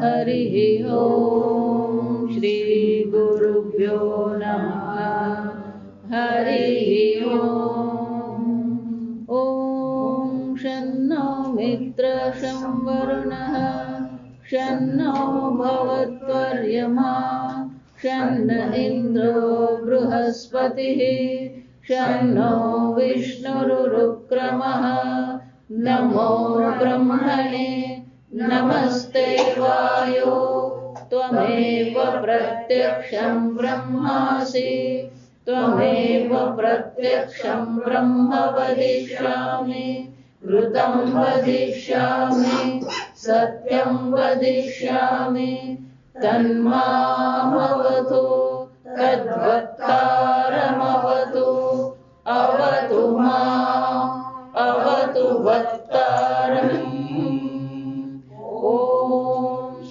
हरिः ॐ श्री गुरुभ्यो नमः। हरिः ॐ शन्नो मित्रः शं वरुणः शन्नो भवत्वर्यमा शन्न इन्द्रो बृहस्पतिः शन्नो विष्णुरुक्रमः। नमो ब्रह्मणे नमस्ते वायो त्वमेव प्रत्यक्षं ब्रह्मासि त्वमेव प्रत्यक्षं ब्रह्म वदिष्यामि ऋतं वदिष्यामि सत्यं वदिष्यामि तन्मामवतु तद्वक्तारमवतु अवतु माम् अवतु वक्तारम्। ॐ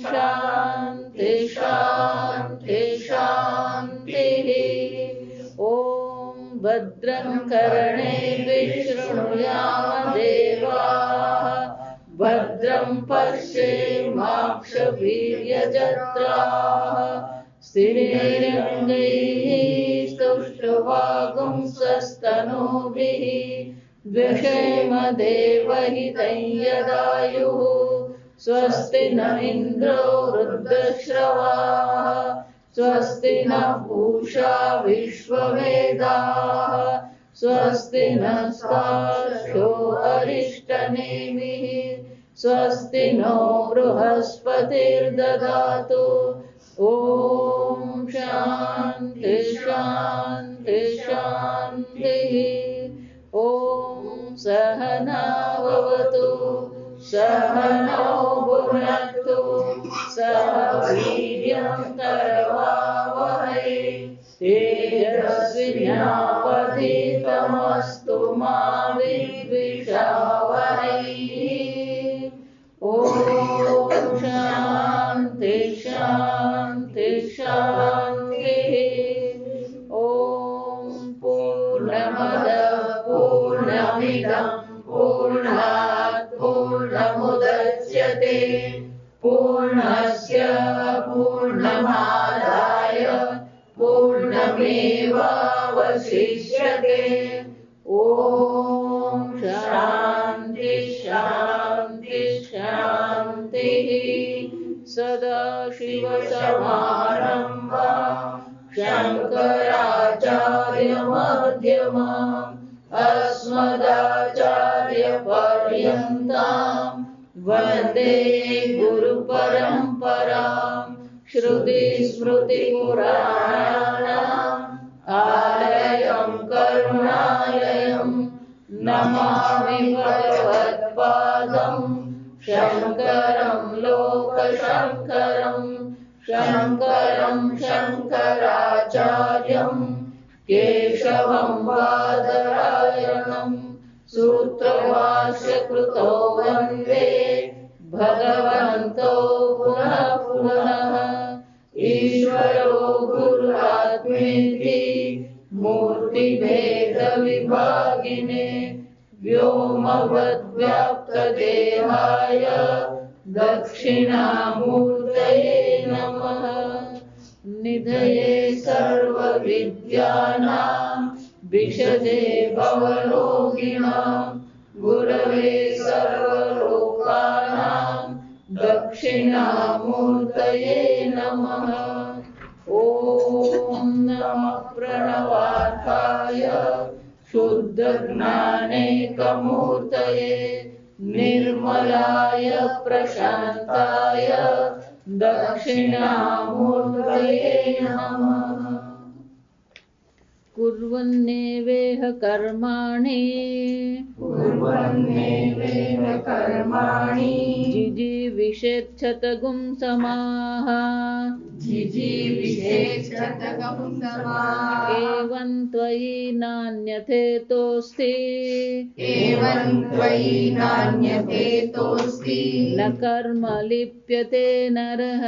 शान्ति शान्ति शान्तिः। ॐ भद्रं कर्णेभिः शृणुयाम देवाः भद्रं पश्येमाक्षभिर्यजत्राः स्थिरैरङ्गैः स्तुष्ट्वागुंसस्तनूभिः द्विषेम देवहितं यदायुः। स्वस्ति न इन्द्रो वृद्धश्रवाः स्वस्ति न पूषा विश्ववेदाः स्वस्ति नस्तार्क्ष्यो अरिष्टनेमिः स्वस्ति नो बृहस्पतिर्ददातु। ॐ शान्ति शान्ति शान्तिः। ॐ सहनाववतु सहनौ भुनक्तु सह वीर्यं करवावहै तेजस्विनावधीतमस्तु मा विद्विषावहै। ॐ शान्ति शान्ति शान्तिः। ॐ पूर्णमदः पूर्णमिदं पूर्णात् पूर्णमुदच्यते पूर्णस्य पूर्णमादाय पूर्णमेवावशिष्यते। ॐ शान्ति शान्ति शान्तिः। सदाशिवसमारम्भां शङ्कराचार्यमध्यमाम् अस्मदाचार्यपर्यन्तां वन्दे गुरुपरम्पराम्। श्रुतिस्मृतिपुराणानाम् आलयं करुणालयं नमामि भगवत्पादं शङ्करं लोकशङ्करं शङ्करं शङ्कराचार्यं केशवं बादरायणं सूत्रभाष्यकृतो वन्दे भगवन्तो पुनः पुनः। ईश्वरो गुरुरात्मेति मूर्तिभेदविभागिने व्योमवद्व्याप्तदेहाय दक्षिणामूर्तये नमः। निधये सर्वविद्यानां विशदे भवरोगिणां गुरवे सर्वलोकानां दक्षिणामूर्तये नमः। ॐ नमः प्रणवार्थाय शुद्धज्ञानैकमूर्तये निर्मलाय प्रशान्ताय दक्षिणामूर्तये नमः। कुर्वन्नेवेह कर्माणि जिजीविषेच्छतगुं समाः एवं त्वयि नान्यथेतोऽस्ति न कर्म लिप्यते नरः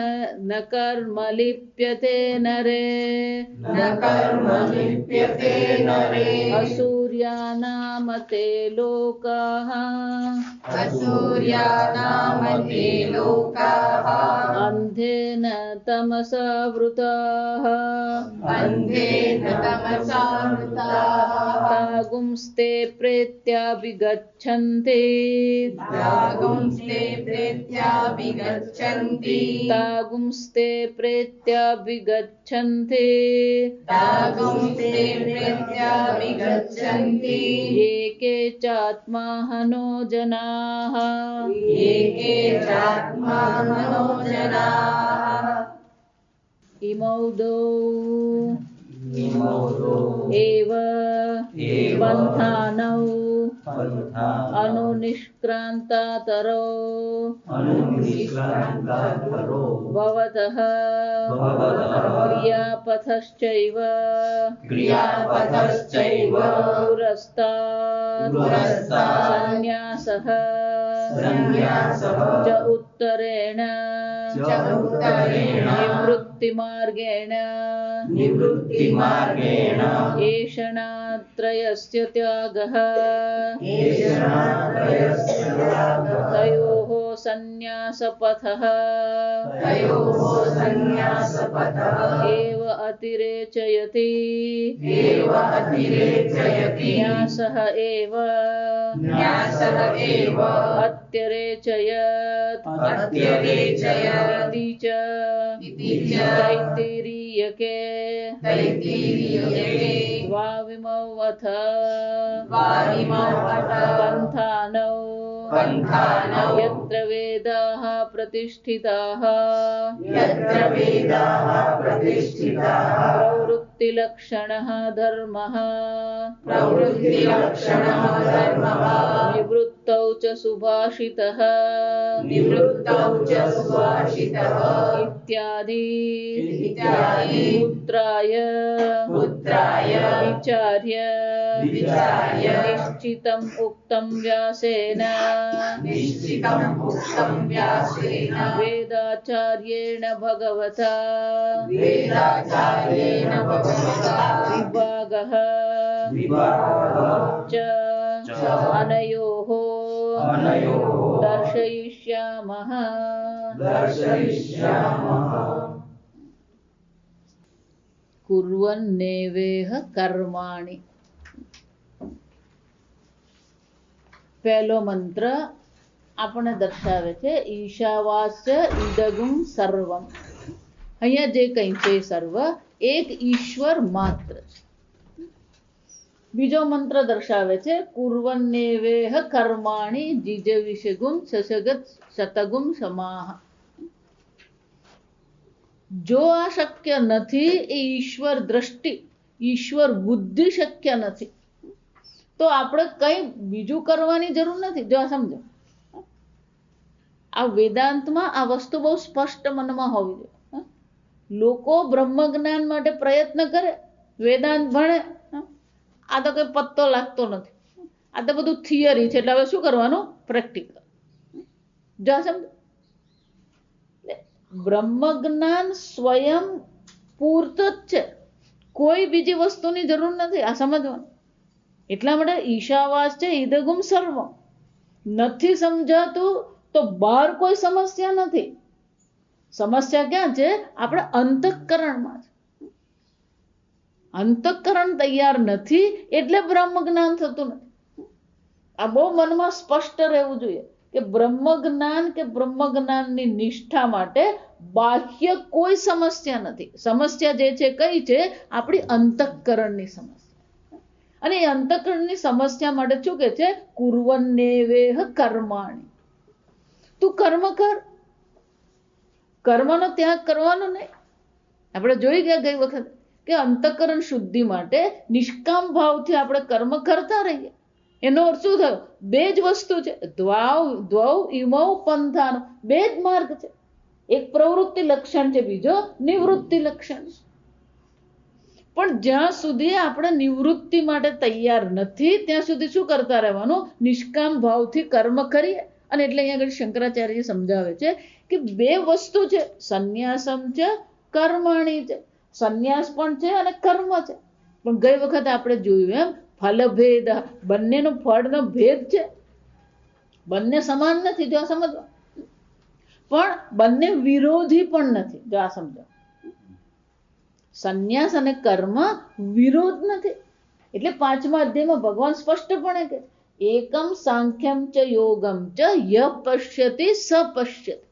न कर्म लिप्यते नरे असूर्यानामते लोकाः અંધેન તમસાવૃતાઃ અંધેન તમસાવૃતાઃ તાગુંસ્તે પ્રેત્યાભિગચ્છન્તિ તાગુંસ્તે પ્રેત્યાભિગચ્છન્તિ તાગુંસ્તે પ્રેત્યાભિગચ્છन्ति તાગુંસ્તે પ્રેત્યાભિગચ્છन्ति એકે ચાત્માહનો જનાઃ એકે ચાત્માનનો જનાઃ ઇમૌ દૌ વિમોદો એવ એવ પંથાનૌ પંથા અનુનિષ્ક્રાંતાતરો અનુનિષ્ક્રાંતાતરો ભવતઃ ભવતઃ ક્રિયાપથશ્ચૈવ ક્રિયાપથશ્ચૈવ પુરસ્તાत् પુરસ્તાत् સંન્યાસઃ સંન્યાસઃ ચ ઉત્તરેણ ચ ઉત્તરેણ નિવૃત્તિમાર્ગેણ નિવૃત્તિમાર્ગેણ એષણાત્રયસ્ય ત્યાગઃ એષણાત્રયસ્ય ત્યાગઃ તયોઃ સંન્યાસપથઃ તયોઃ સંન્યાસપથઃ એવ અતિરેચયતિ એવ અતિરેચયતિ ન્યાસઃ એવ ન્યાસઃ એવ અત્યરેચયત અત્યરેચયત ઇતિ ચ ઇતિ ચ તૈત્તિરીયકે તૈત્તિરીયકે દ્વાવિમૌ અથ દ્વાવિમૌ અથ પંથાનૌ પંથાનૌ યત્ર વેદાઃ પ્રતિષ્ઠિતાઃ યત્ર વેદાઃ પ્રતિષ્ઠિતાઃ પ્રવૃત્તિલક્ષણઃ ધર્મઃ પ્રવૃત્તિલક્ષણः ધર્મः નિવૃત્તૌ ચ સુભાષિતઃ નિવૃત્તૌ ચ સુભાષિતઃ ઇત્યાદિ ઇત્યાદિ પુત્રાય વિચાર્ય નિશ્ચિતમ ઉક્તમ વ્યાસેન નિશ્ચિતમ ઉક્તમ વ્યાસેન વેદાચાર્યેણ ભગવતા વેદાચાર્યેણ ભગવતા વિભાગઃ વિભાગઃ ચ અનયોઃ દર્શયિષ્યામઃ દર્શયિષ્યામઃ કુર્વન્નેવેહ કર્માણિ. પહેલો મંત્ર આપણે દર્શાવે છે ઈશાવાસ્ય ઇદગુમ સર્વમ. અહીંયા જે કંઈ છે સર્વ એક ઈશ્વર માત્ર છે. બીજો મંત્ર દર્શાવે છે કુર્વન્નેવેહ કર્માણિ જીજ વિષગુમ સસગત શતગુમ સમાહ. જો આ શક્ય નથી એ ઈશ્વર દ્રષ્ટિ ઈશ્વર બુદ્ધિ શક્ય નથી તો આપણે કંઈ બીજું કરવાની જરૂર નથી. જો આ સમજો, આ વેદાંતમાં આ વસ્તુ બહુ સ્પષ્ટ મનમાં હોવી જોઈએ. લોકો બ્રહ્મ જ્ઞાન માટે પ્રયત્ન કરે, વેદાંત ભણે, આ તો કઈ પત્તો લાગતો નથી, આ તો બધું થિયરી છે, એટલે હવે શું કરવાનું? પ્રેક્ટિકલ. જો આ સમજો, બ્રહ્મ જ્ઞાન સ્વયં પૂરતું જ છે, કોઈ બીજી વસ્તુની જરૂર નથી. આ સમજવાનું. એટલા માટે ઈશાવાસ છે ઇદગુમ સર્વ. નથી સમજાતું તો બહાર કોઈ સમસ્યા નથી. સમસ્યા ક્યાં છે? આપણે અંતઃકરણમાં છે. અંતઃકરણ તૈયાર નથી એટલે બ્રહ્મ જ્ઞાન થતું નથી. આ બહુ મનમાં સ્પષ્ટ રહેવું જોઈએ કે બ્રહ્મ જ્ઞાન કે બ્રહ્મ જ્ઞાનની નિષ્ઠા માટે બાહ્ય કોઈ સમસ્યા નથી. સમસ્યા જે છે કઈ છે? આપણી અંતઃકરણની સમસ્યા. અને એ અંતઃકરણની સમસ્યા માટે શું કે છે? કુર્વન્નેવેહ કર્માણિ. તું કર્મ કર, કર્મનો ત્યાગ કરવાનો નહીં. આપણે જોઈ ગયા ગઈ વખત કે અંતઃકરણ શુદ્ધિ માટે નિષ્કામ ભાવથી આપણે કર્મ કરતા રહીએ. એનો અર્થ શું થયો? બે જ વસ્તુ છે. દ્વૌ ઇમૌ પંથાનો, બે જ માર્ગ છે. એક પ્રવૃત્તિ લક્ષણ છે, બીજો નિવૃત્તિ લક્ષણ છે. પણ જ્યાં સુધી આપણે નિવૃત્તિ માટે તૈયાર નથી ત્યાં સુધી શું કરતા રહેવાનું? નિષ્કામ ભાવથી કર્મ કરીએ. અને એટલે અહીંયા આગળ શંકરાચાર્ય સમજાવે છે કે બે વસ્તુ છે, સંન્યાસમ છે, કર્મણી છે. સંન્યાસ પણ છે અને કર્મ છે. પણ ગઈ વખત આપણે જોયું એમ ફલભેદ, બંનેનો ફળનો ભેદ છે, બંને સમાન નથી. જો સમજવા, પણ બંને વિરોધી પણ નથી. જો આ સમજો, સંન્યાસ અને કર્મ વિરોધ નથી. એટલે 5મા અધ્યાયમાં ભગવાન સ્પષ્ટપણે કહે એકમ સાંખ્યમ ચ યોગમ ચ ય પશ્યતિ સ પશ્યતિ.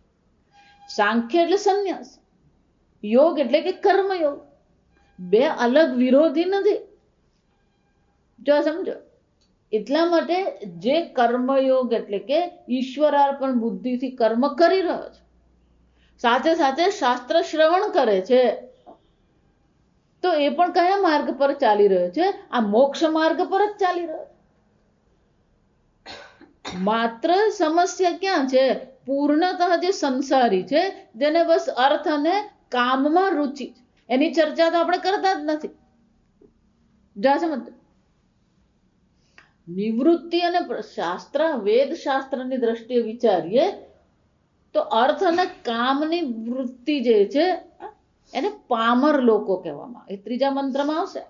સાંખ્ય એટલે સંન્યાસ, યોગ એટલે કે કર્મયોગ. બે અલગ વિરોધી નથી. જો સમજો, એટલા માટે જે કર્મયોગ એટલે કે ઈશ્વરાર્પણ બુદ્ધિથી કર્મ કરી રહ્યો છે, સાથે સાથે શાસ્ત્ર શ્રવણ કરે છે, તો એ પણ કયા માર્ગ પર ચાલી રહ્યો છે? આ મોક્ષ માર્ગ પર જ ચાલી રહ્યો છે. માત્ર સમસ્યા ક્યાં છે? પૂર્ણતઃ જે સંસારી છે, જેને બસ અર્થ અને કામમાં રુચિ છે, એની ચર્ચા તો આપણે કરતા જ નથી. જા સમજ, નિવૃત્તિ અને શાસ્ત્ર, વેદ શાસ્ત્રની દ્રષ્ટિએ વિચારીએ તો અર્થ અને કામની વૃત્તિ જે છે એને પામર લોકો કહેવામાં આવે. એ 3જા મંત્રમાં આવશે.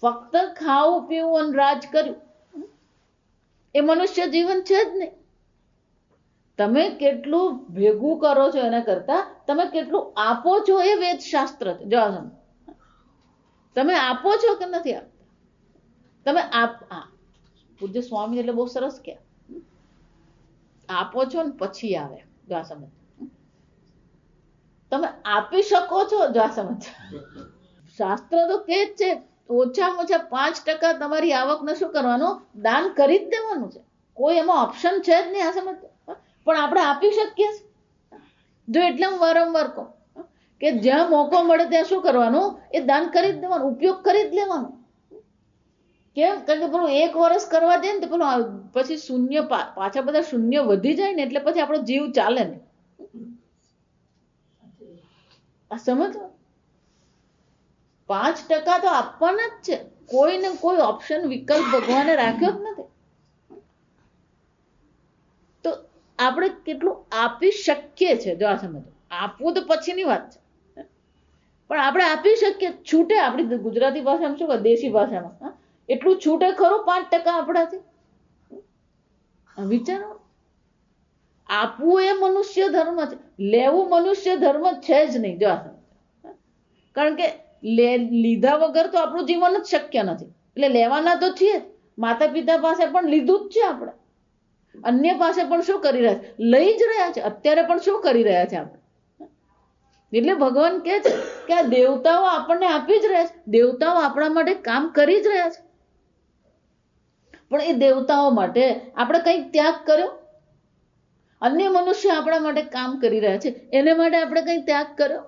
ફક્ત ખાવું પીવું અને રાજ કર્યું એ મનુષ્ય જીવન છે જ નહીં. તમે કેટલું ભેગું કરો છો એના કરતા તમે કેટલું આપો છો એ વેદ શાસ્ત્ર છે. જો તમે આપો છો કે નથી આપતા? તમે પૂજ્ય સ્વામી એટલે બહુ સરસ કે આપો છો ને પછી આવે. જો આ સમજ, તમે આપી શકો છો. જો આ સમજ, શાસ્ત્ર તો કે જ છે ઓછામાં ઓછા 5% તમારી આવકને શું કરવાનું? દાન કરી જ દેવાનું છે. કોઈ એમાં ઓપ્શન છે જ નહીં. આ સમજ, પણ આપણે આપી શકીએ. જો એટલે હું વારંવાર કહું કે જ્યાં મોકો મળે ત્યાં શું કરવાનું? એ દાન કરી જ દેવાનું, ઉપયોગ કરી જ લેવાનો. કેમ? કારણ કે પેલું 1 વર્ષ કરવા જાય ને તો પેલું પછી શૂન્ય, પાછા બધા શૂન્ય વધી જાય ને એટલે પછી આપણો જીવ ચાલે ને. આ સમજો, 5% તો આપવાના જ છે. કોઈને કોઈ ઓપ્શન, વિકલ્પ ભગવાને રાખ્યો જ નથી. તો આપણે કેટલું આપી શકીએ છે? જો આ સમજો, આપવું તો પછીની વાત છે, પણ આપણે આપી શકીએ છૂટે. આપણી ગુજરાતી ભાષામાં શું કહે, દેશી ભાષામાં એટલું છૂટે ખરું 5% આપણાથી. વિચારો, આપવું એ મનુષ્ય ધર્મ છે, લેવું મનુષ્ય ધર્મ છે જ નહીં. જો કારણ કે લીધા વગર તો આપણું જીવન જ શક્ય નથી. એટલે લેવાના તો છીએ જ. માતા પિતા પાસે પણ લીધું જ છે આપણે. અન્ય પાસે પણ શું કરી રહ્યા છે? લઈ જ રહ્યા છે. અત્યારે પણ શું કરી રહ્યા છે આપણે? એટલે ભગવાન કહે છે કે આ દેવતાઓ આપણને આપી જ રહ્યા છે. દેવતાઓ આપણા માટે કામ કરી જ રહ્યા છે. પણ એ દેવતાઓ માટે આપણે કંઈક ત્યાગ કર્યો? અન્ય મનુષ્ય આપણા માટે કામ કરી રહ્યા છે, એને માટે આપણે કંઈ ત્યાગ કર્યો?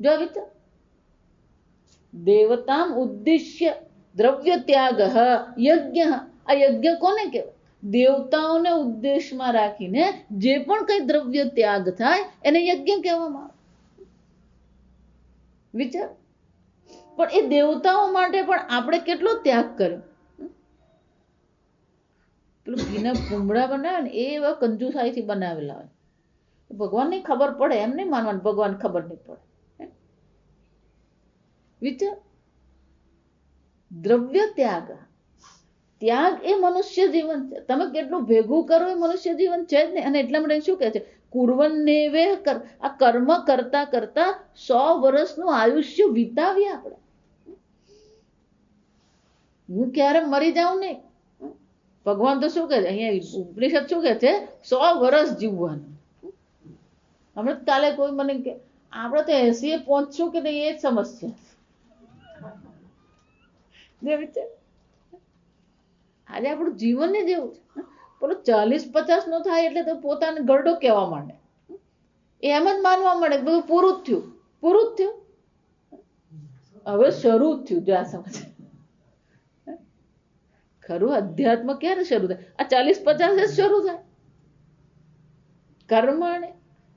જો વિચાર, દેવતામ ઉદ્દેશ્ય દ્રવ્ય ત્યાગ યજ્ઞ. આ યજ્ઞ કોને કહેવાય? દેવતાઓને ઉદ્દેશમાં રાખીને જે પણ કઈ દ્રવ્ય ત્યાગ થાય એને યજ્ઞ કહેવામાં આવે. વિચાર, પણ એ દેવતાઓ માટે પણ આપણે કેટલો ત્યાગ કર્યો? પેલું ઘીના ભૂંગળા બનાવે ને એ એવા કંજુસાઈથી બનાવેલા હોય. ભગવાનને ખબર પડે, એમ નહીં માનવાનું ભગવાન ખબર નહીં પડે. વિચાર, દ્રવ્ય ત્યાગ, ત્યાગ એ મનુષ્ય જીવન છે. તમે કેટલું ભેગું કરો એ મનુષ્ય જીવન છે જ નહીં. અને એટલા માટે શું કહે છે? કુર્વન્નેવે કર. આ કર્મ કરતા કરતા 100 વર્ષનું આયુષ્ય વિતાવીએ આપણે. હું ક્યારે મરી જાઉં નહીં. ભગવાન તો શું કહે છે અહીંયા ઉપનિષદ શું કહે છે? 100 વર્ષ જીવવાનું. હમણાં કાલે કોઈ મને કે આપણે તો 80 પહોંચશું કે નહીં એ જ સમસ્યા. આજે આપણું જીવન ને જેવું છે. પેલો 40-50 નો થાય એટલે તો પોતાને ગરડો કહેવા માંડે. એમ જ માનવા માંડે બધું પૂરું જ થયું, પૂરું જ થયું. હવે શરૂ જ થયું. જો આ સમજ, ખરું અધ્યાત્મ ક્યારે શરૂ થાય? આ 40-50 જ શરૂ થાય. કર્મણે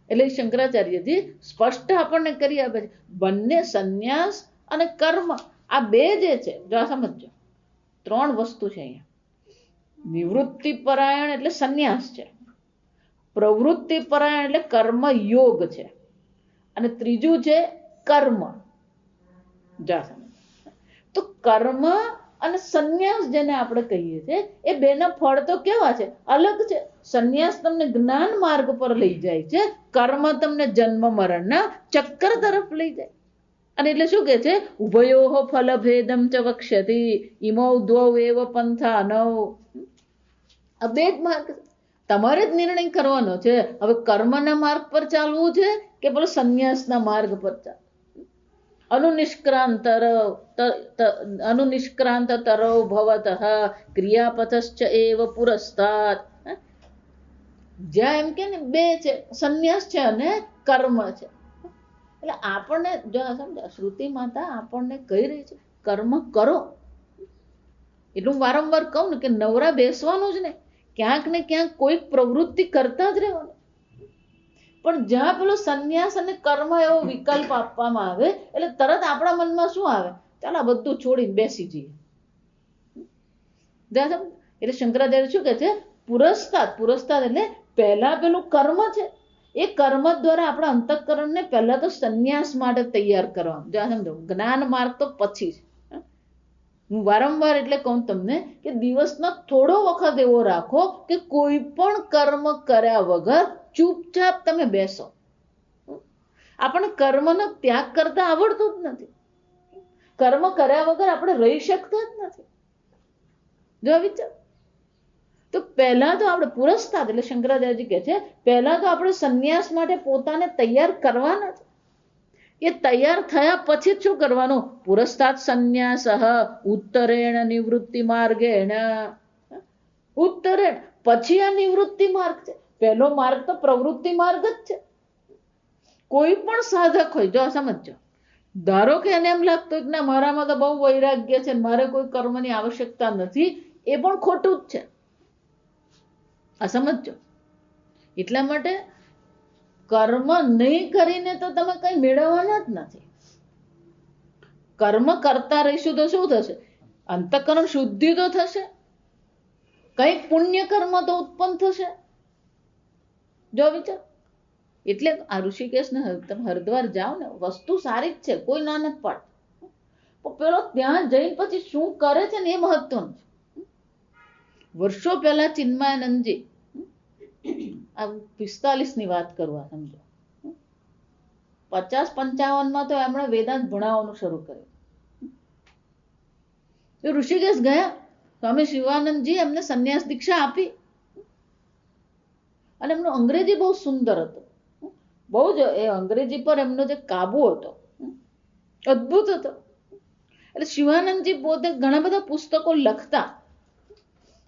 એટલે શંકરાચાર્યજી સ્પષ્ટ આપણને કરી આપે છે. બંને સંન્યાસ અને કર્મ આ બે જે છે, જો આ સમજો, 3 વસ્તુ છે અહીંયા. નિવૃત્તિ પરાયણ એટલે સંન્યાસ છે, પ્રવૃત્તિ પરાયણ એટલે કર્મ યોગ છે, અને ત્રીજું છે કર્મ. જો સમજ, તો કર્મ અને સંન્યાસ જેને આપણે કહીએ છીએ એ બેના ફળ તો કેવા છે? અલગ છે. સંન્યાસ તમને જ્ઞાન માર્ગ પર લઈ જાય છે, કર્મ તમને જન્મ મરણના ચક્કર તરફ લઈ જાય. અને એટલે શું કે છે? ઉભયોઃ ફલ ભેદમ ચ વક્ષ્યતિ ઇમૌ દ્વૌ એવ પંથાનૌ. આ બે જ માર્ગ છે. તમારે જ નિર્ણય કરવાનો છે હવે કર્મના માર્ગ પર ચાલવું છે કે પેલો સંન્યાસના માર્ગ પર ચાલવું. અનુનિષ્ક્રાંતતરો ભવતઃ ક્રિયાપથશ્ચ એવ પુરસ્તાદ. જ્યાં એમ કે ને બે છે, સંન્યાસ છે અને કર્મ છે. એટલે આપણને જો સમજો શ્રુતિ માતા આપણને કહી રહી છે કર્મ કરો. એટલું વારંવાર કહું ને કે નવરા બેસવાનું જ નહીં, ક્યાંક ને ક્યાંક કોઈક પ્રવૃત્તિ કરતા જ રહેવાનું. પણ જ્યાં પેલો સંન્યાસ અને કર્મ એવો વિકલ્પ આપવામાં આવે એટલે તરત આપણા મનમાં શું આવે? ચાલ આ બધું છોડીને બેસી જઈએ. એટલે શંકરાચાર્ય શું કે છે? પુરસ્તાદ એટલે પહેલા પેલું કર્મ છે, એ કર્મ દ્વારા આપણા અંતઃકરણને પહેલા તો સંન્યાસ માટે તૈયાર કરવાનું. જ્યાં સમજો જ્ઞાન માર્ગ તો પછી છે. હું વારંવાર એટલે કહું તમને કે દિવસનો થોડો વખત એવો રાખો કે કોઈ પણ કર્મ કર્યા વગર ચૂપચાપ તમે બેસો. આપણને કર્મનો ત્યાગ કરતા આવડતું જ નથી. કર્મ કર્યા વગર આપણે રહી શકતા જ નથી. જો વિચાર તો પહેલા તો આપણે પુરસ્તાદ એટલે શંકરાચાર્યજી કહે છે પહેલા તો આપણે સંન્યાસ માટે પોતાને તૈયાર કરવાના છે. એ તૈયાર થયા પછી શું કરવાનું? પુરસ્તાદ સંન્યાસ ઉત્તરેણ નિવૃત્તિ માર્ગેણ. ઉત્તરેણ પછી આ નિવૃત્તિ માર્ગ છે. પહેલો માર્ગ તો પ્રવૃત્તિ માર્ગ જ છે. કોઈ પણ સાધક હોય, જો સમજો, ધારો કે એને એમ લાગતું કે ના મારામાં તો બહુ વૈરાગ્ય છે, મારે કોઈ કર્મની આવશ્યકતા નથી, એ પણ ખોટું જ છે. આ સમજો. એટલા માટે કર્મ નહીં કરીને તો તમે કઈ મેળવવાના જ નથી. કર્મ કરતા રહીશું તો શું થશે? અંતઃકરણ શુદ્ધિ તો થશે, કઈક પુણ્ય કર્મ તો ઉત્પન્ન થશે. જો વિચાર. એટલે આ ઋષિકેશ ને તમે હરિદ્વાર જાઓ ને, વસ્તુ સારી જ છે, કોઈ ના નથી પાડતું. પણ પેલો ત્યાં જઈને પછી શું કરે છે ને એ મહત્વનું છે. વર્ષો પહેલા ચિન્મયાનંદજી, આ 45 ની વાત કરવા સમજો, 50-55 તો એમણે વેદાંત ભણાવવાનું શરૂ કર્યું. ઋષિકેશ ગયા, સ્વામી શિવાનંદજી એમને સંન્યાસ દીક્ષા આપી. અને એમનું અંગ્રેજી બહુ સુંદર હતું, બહુ જ એ અંગ્રેજી પર એમનો જે કાબુ હતો અદ્ભુત હતો. એટલે શિવાનંદજી પોતે ઘણા બધા પુસ્તકો લખતા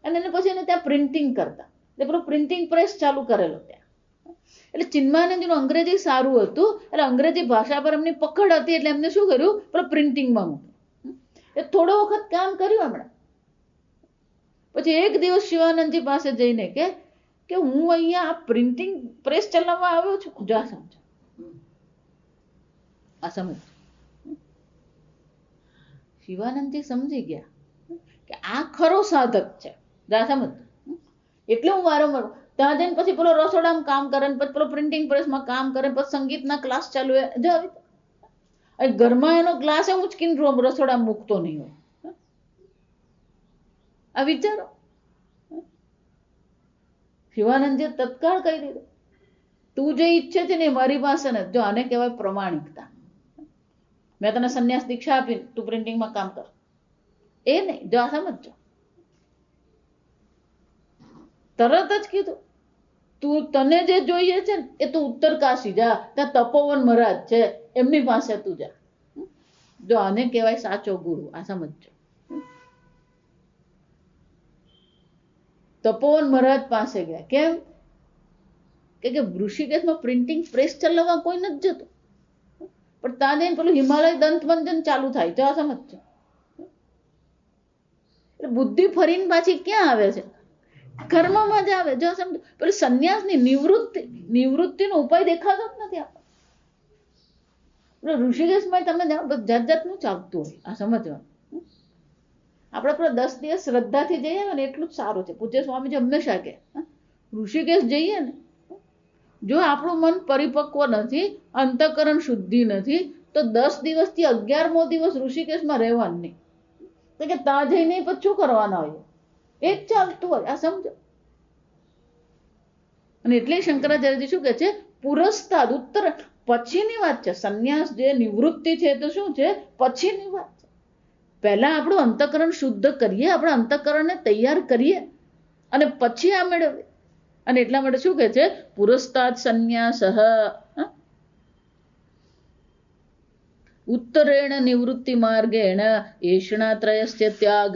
અને એને પછી એને ત્યાં પ્રિન્ટિંગ કરતા. એટલે પેલો પ્રિન્ટિંગ પ્રેસ ચાલુ કરેલો ત્યાં. એટલે ચિન્મયાનંદજીનું અંગ્રેજી સારું હતું, એટલે અંગ્રેજી ભાષા પર એમની પકડ હતી, એટલે એમને શું કર્યું? પેલો પ્રિન્ટિંગમાં મૂક્યું. એ થોડો વખત કામ કર્યું એમણે. પછી એક દિવસ શિવાનંદજી પાસે જઈને કે હું અહીંયા આ પ્રિન્ટિંગ પ્રેસ ચલાવવા આવ્યો છું. જા સમજો, આ સમજ. શિવાનંદજી સમજી ગયા કે આ ખરો સાધક છે. જા સમજ. એટલે હું વારંવાર ત્યાં જઈને પછી પેલો રસોડામાં કામ કરે, પછી પેલો પ્રિન્ટિંગ પ્રેસમાં કામ કરે, પછી સંગીતના ક્લાસ ચાલુ. ઘરમાં એનો ગ્લાસ એ ઉચકીને રસોડામાં મૂકતો નહીં હોય. આ વિચારો. શિવાનંદજી તત્કાળ કહી દીધું, તું જે ઈચ્છે છે ને મારી પાસે ને. જો આને કહેવાય પ્રમાણિકતા. મેં તને સંન્યાસ દીક્ષા આપી, તું પ્રિન્ટિંગમાં કામ કર, એ નહીં. જો આ સમજો, તરત જ કીધું તું તને જે જોઈએ છે ને એ તું ઉત્તરકાશી જા, ત્યાં તપોવન મહારાજ છે, એમની પાસે તું જા. જો આને કહેવાય સાચો ગુરુ. આ સમજો. તપોવન મહારાજ પાસે ગયા. કેમ? કે ઋષિકેશમાં પ્રિન્ટિંગ પ્રેસ ચલાવવા કોઈ નથી જતું, પણ ત્યાં જઈને પેલું હિમાલય દંતમંજન ચાલુ થાય. જો આ સમજો. એટલે બુદ્ધિ ફરીને પાછી ક્યાં આવે છે? કર્મમાં જ આવે. જો સમજો, પેલું સંન્યાસની નિવૃત્તિનો ઉપાય દેખાતો જ નથી આપણને. ઋષિકેશમાં તમે જાઓ જાત જાતનું ચાલતું હોય. આ સમજવાનું. આપણે પેલા 10 દિવસ શ્રદ્ધાથી જઈએ ને એટલું જ સારું છે. પૂજ્ય સ્વામીજી હંમેશા કહે ઋષિકેશ જઈએ ને, જો આપણું મન પરિપક્વ નથી, અંતઃકરણ શુદ્ધિ નથી, તો 10 દિવસથી 11મો દિવસ ઋષિકેશમાં રહેવાનું નહીં. તો તો કે ત્યાં જઈને પછી શું કરવાના હોય, એ જ ચાલતું હોય. આ સમજો. અને એટલે શંકરાચાર્યજી શું કહે છે, પુરસ્તાદ ઉત્તર પછીની વાત છે. સંન્યાસ જે નિવૃત્તિ છે તો શું છે, પછીની વાત છે. પહેલા આપણું અંતઃકરણ શુદ્ધ કરીએ, આપણા અંતઃકરણને તૈયાર કરીએ અને પછી આ મેળવીએ. અને એટલા માટે શું કહે છે, પુરસ્તાદ સંન્યાસ ઉત્તરેણ નિવૃત્તિ માર્ગેણ એષણાત્રયસ્ય ત્યાગ.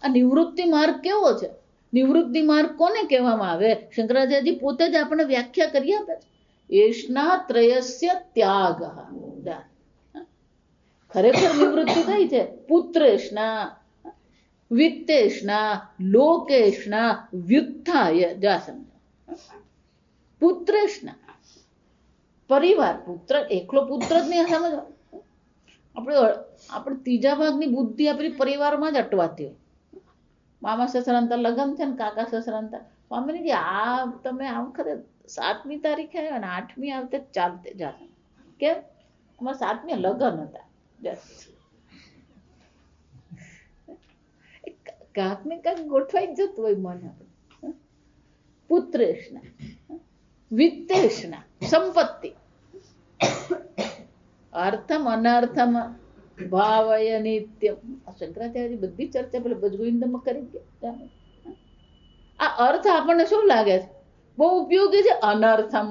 આ નિવૃત્તિ માર્ગ કેવો છે? નિવૃત્તિ માર્ગ કોને કહેવામાં આવે? શંકરાચાર્યજી પોતે જ આપણને વ્યાખ્યા કરી આપે છે. એષણાત્રયસ્ય ત્યાગ. ખરેખર નિવૃત્તિ કઈ છે? પુત્રેષ્ણા, વિત્તેષ્ણા, લોકેષ્ણા, વ્યુત્થાય. જા સમજો. પુત્રેષ્ણા પરિવાર, પુત્ર એકલો પુત્ર જ નહીં સમજવા. આપણે ત્રીજા ભાગની બુદ્ધિ આપણી પરિવારમાં જ અટવાતી હોય. મામા સસરાંતર લગ્ન છે ને કાકા સસરાંતર, સ્વામીજી આ તમે આમ ખરે 7મી તારીખે આવ્યા ને 8મી આવતે ચાલતે જા. કેમ? અમારે 7મી લગ્ન હતા. કાંક ને કાંક ગોઠવાઈ જતું હોય મને. પુત્રેષ્ણા, વિત્તેષ્ણા સંપત્તિ, અર્થમ અનર્થમ ભાવય નિત્યમ. શંકરાચાર્ય બધી ચર્ચા પેલા ભજગોવિંદમાં કરી ગયા. આ અર્થ આપણને શું લાગે છે? બહુ ઉપયોગી છે. અનર્થમ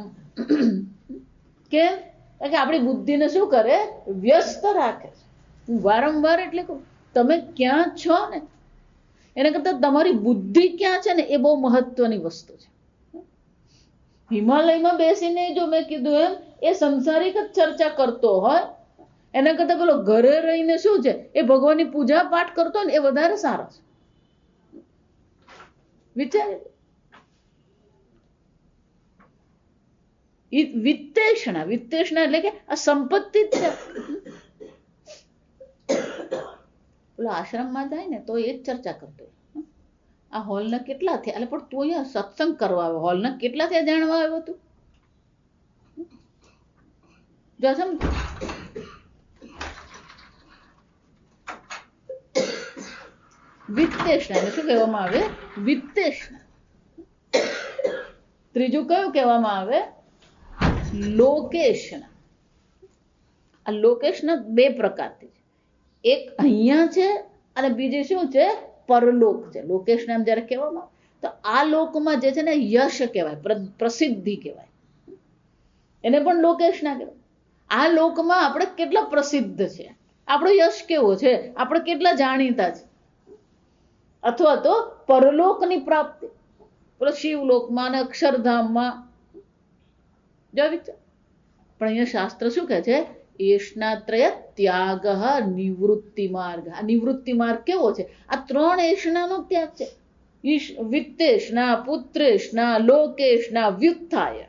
કેમ? કે આપણી બુદ્ધિને શું કરે? વ્યસ્ત રાખે છે. હું વારંવાર એટલે કહું, તમે ક્યાં છો ને એના કરતા તમારી બુદ્ધિ ક્યાં છે ને એ બહુ મહત્વની વસ્તુ છે. હિમાલયમાં બેસીને જો મેં કીધું એમ એ સંસારિક જ ચર્ચા કરતો હોય એના કરતા પેલો ઘરે રહીને શું છે એ ભગવાનની પૂજા પાઠ કરતો હોય ને એ વધારે સારો છે. વિચાર. વિત્તેષણા, વિત્તેષણા એટલે કે આ સંપત્તિ જ છે. પેલો આશ્રમમાં જાય ને તો એ જ ચર્ચા કરતો હોય. આ હોલના કેટલા થયા? એટલે પણ તું અહીંયા સત્સંગ કરવા આવ્યો, હોલના કેટલા થયા જાણવા આવ્યો તું? જો સમજ. વિત્તેષણા એટલે શું કહેવામાં આવે? વિત્તેષણા. ત્રીજું કયું કહેવામાં આવે? લોકેષણા. આ લોકેષણા 2 પ્રકારથી છે. એક અહીંયા છે અને બીજી શું છે? પરલોક છે. લોકેષણા જ્યારે કહેવામાં તો આ લોકમાં જે છે ને યશ કહેવાય, પ્રસિદ્ધિ કહેવાય, એને પણ લોકેષણા કહેવાય. આ લોકમાં આપણે કેટલા પ્રસિદ્ધ છે, આપણો યશ કેવો છે, આપણે કેટલા જાણીતા છે. અથવા તો પરલોકની પ્રાપ્તિ, પેલો શિવલોકમાં અને અક્ષરધામમાં જો વિચાર. પણ અહીંયા શાસ્ત્ર શું કહે છે? એષણાત્રય ત્યાગ નિવૃત્તિ માર્ગ. આ નિવૃત્તિ માર્ગ કેવો છે? આ 3 એષણાનો ત્યાગ છે. વિત્તેષણા, પુત્રેષણા, લોકેષણા, વ્યુત્થાય.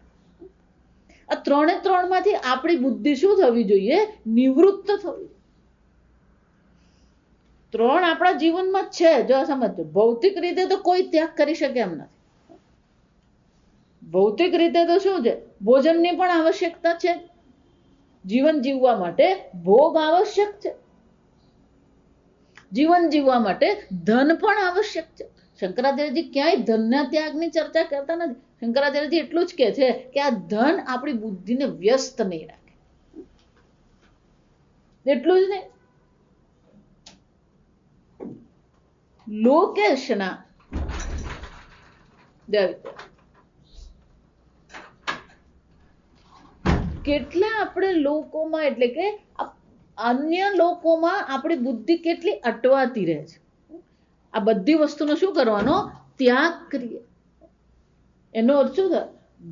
આ 3 માંથી આપણી બુદ્ધિ શું થવી જોઈએ? નિવૃત્ત થવી. 3 આપણા જીવનમાં છે. જો સમજો, ભૌતિક રીતે તો કોઈ ત્યાગ કરી શકે એમ નથી. ભૌતિક રીતે તો શું છે? ભોજનની પણ આવશ્યકતા છે. જીવન જીવવા માટે ભોગ આવશ્યક છે. જીવન જીવવા માટે ધન પણ આવશ્યક છે. શંકરાચાર્યજી ક્યાંય ધનના ત્યાગની ચર્ચા કરતા નથી. શંકરાચાર્યજી એટલું જ કહે છે કે આ ધન આપણી બુદ્ધિને વ્યસ્ત નહીં રાખે. એટલું જ નહીં. લોકેશના કેટલા આપણે લોકોમાં એટલે કે અન્ય લોકોમાં આપણી બુદ્ધિ કેટલી અટવાતી રહે છે. આ બધી વસ્તુનો શું કરવાનો? ત્યાગ કરીએ. એનો અર્થ શું થાય?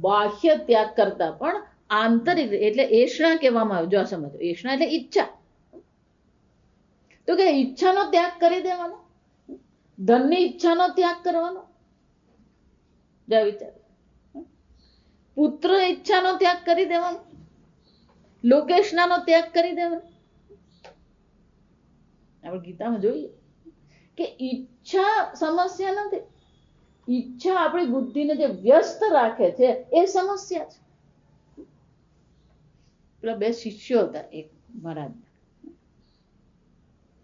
બાહ્ય ત્યાગ કરતા પણ આંતરિક એટલે એષણા કહેવામાં આવે. જો આ સમજો, એષણા એટલે ઈચ્છા. તો કે ઈચ્છાનો ત્યાગ કરી દેવાનો, ધનની ઈચ્છાનો ત્યાગ કરવાનો. જા વિચાર. પુત્ર ઈચ્છાનો ત્યાગ કરી દેવાનો, લોકેશનાનો ત્યાગ કરી દેવાનો. આપણે ગીતામાં જોઈએ કે ઈચ્છા સમસ્યા નથી. ઈચ્છા આપણી બુદ્ધિને જે વ્યસ્ત રાખે છે એ સમસ્યા છે. પેલા 2 શિષ્યો હતા એક મહારાજ.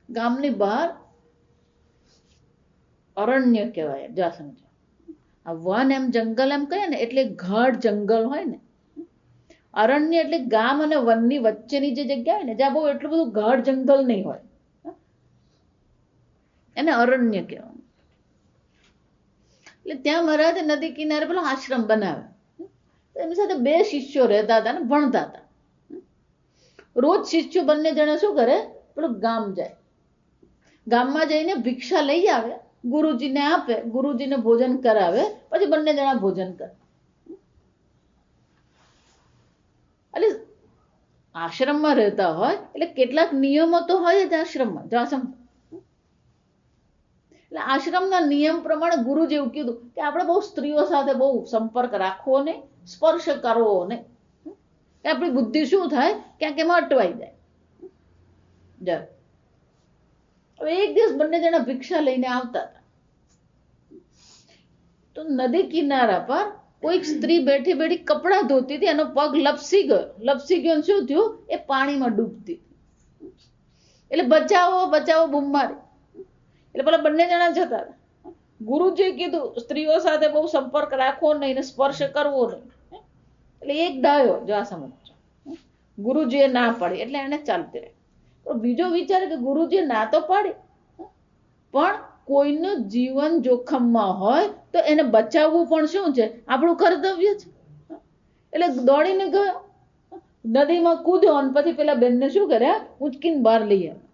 ગામની બહાર અરણ્ય કહેવાય. જા સમજો, આ વન એમ જંગલ એમ કહે ને એટલે ગાઢ જંગલ હોય ને. અરણ્ય એટલે ગામ અને વનની વચ્ચેની જે જગ્યા હોય ને જ્યાં બહુ એટલું બધું ગાઢ જંગલ નહીં હોય, એને અરણ્ય કહેવાય. એટલે ત્યાં મહારાજ નદી કિનારે પેલો આશ્રમ બનાવે. એમની સાથે 2 શિષ્યો રહેતા હતા ને ભણતા હતા. રોજ શિષ્યો બંને જણા શું કરે, પેલું ગામ જાય, ગામમાં જઈને ભિક્ષા લઈ આવે, ગુરુજીને આપે, ગુરુજીને ભોજન કરાવે, પછી બંને જણા ભોજન કરે. એટલે આશ્રમમાં રહેતા હોય એટલે કેટલાક નિયમો તો હોય જ આશ્રમમાં. એટલે આશ્રમના નિયમ પ્રમાણે ગુરુજી એવું કીધું કે આપણે બહુ સ્ત્રીઓ સાથે બહુ સંપર્ક રાખવો નહીં, સ્પર્શ કરવો નહીં. આપણી બુદ્ધિ શું થાય, ક્યાંક એમાં અટવાઈ જાય. હવે એક દિવસ બંને જણા ભિક્ષા લઈને આવતા હતા, તો નદી કિનારા પર કોઈક સ્ત્રી બેઠી બેઠી કપડાં ધોતી હતી, એનો પગ લપસી ગયો ને શું થયું, એ પાણીમાં ડૂબતી. એટલે બચાવો બચાવો બૂમ મારી. એટલે પેલા બંને જણા જતા હતા. ગુરુજીએ કીધું સ્ત્રીઓ સાથે બહુ સંપર્ક રાખવો નહીં ને સ્પર્શ કરવો નહીં. એટલે એક ડાયો, જો આ સમજો, ગુરુજીએ ના પાડી એટલે એને ચાલતી રહી. બીજો વિચાર કે ગુરુજીએ ના તો પાડી, પણ કોઈનું જીવન જોખમમાં હોય તો એને બચાવવું પણ શું છે, આપણું કર્તવ્ય છે. એટલે દોડીને ગયો, નદીમાં કૂદ્યો અને પછી પેલા બેનને શું કર્યા, ઉંચકીને બહાર લઈ આવ્યા.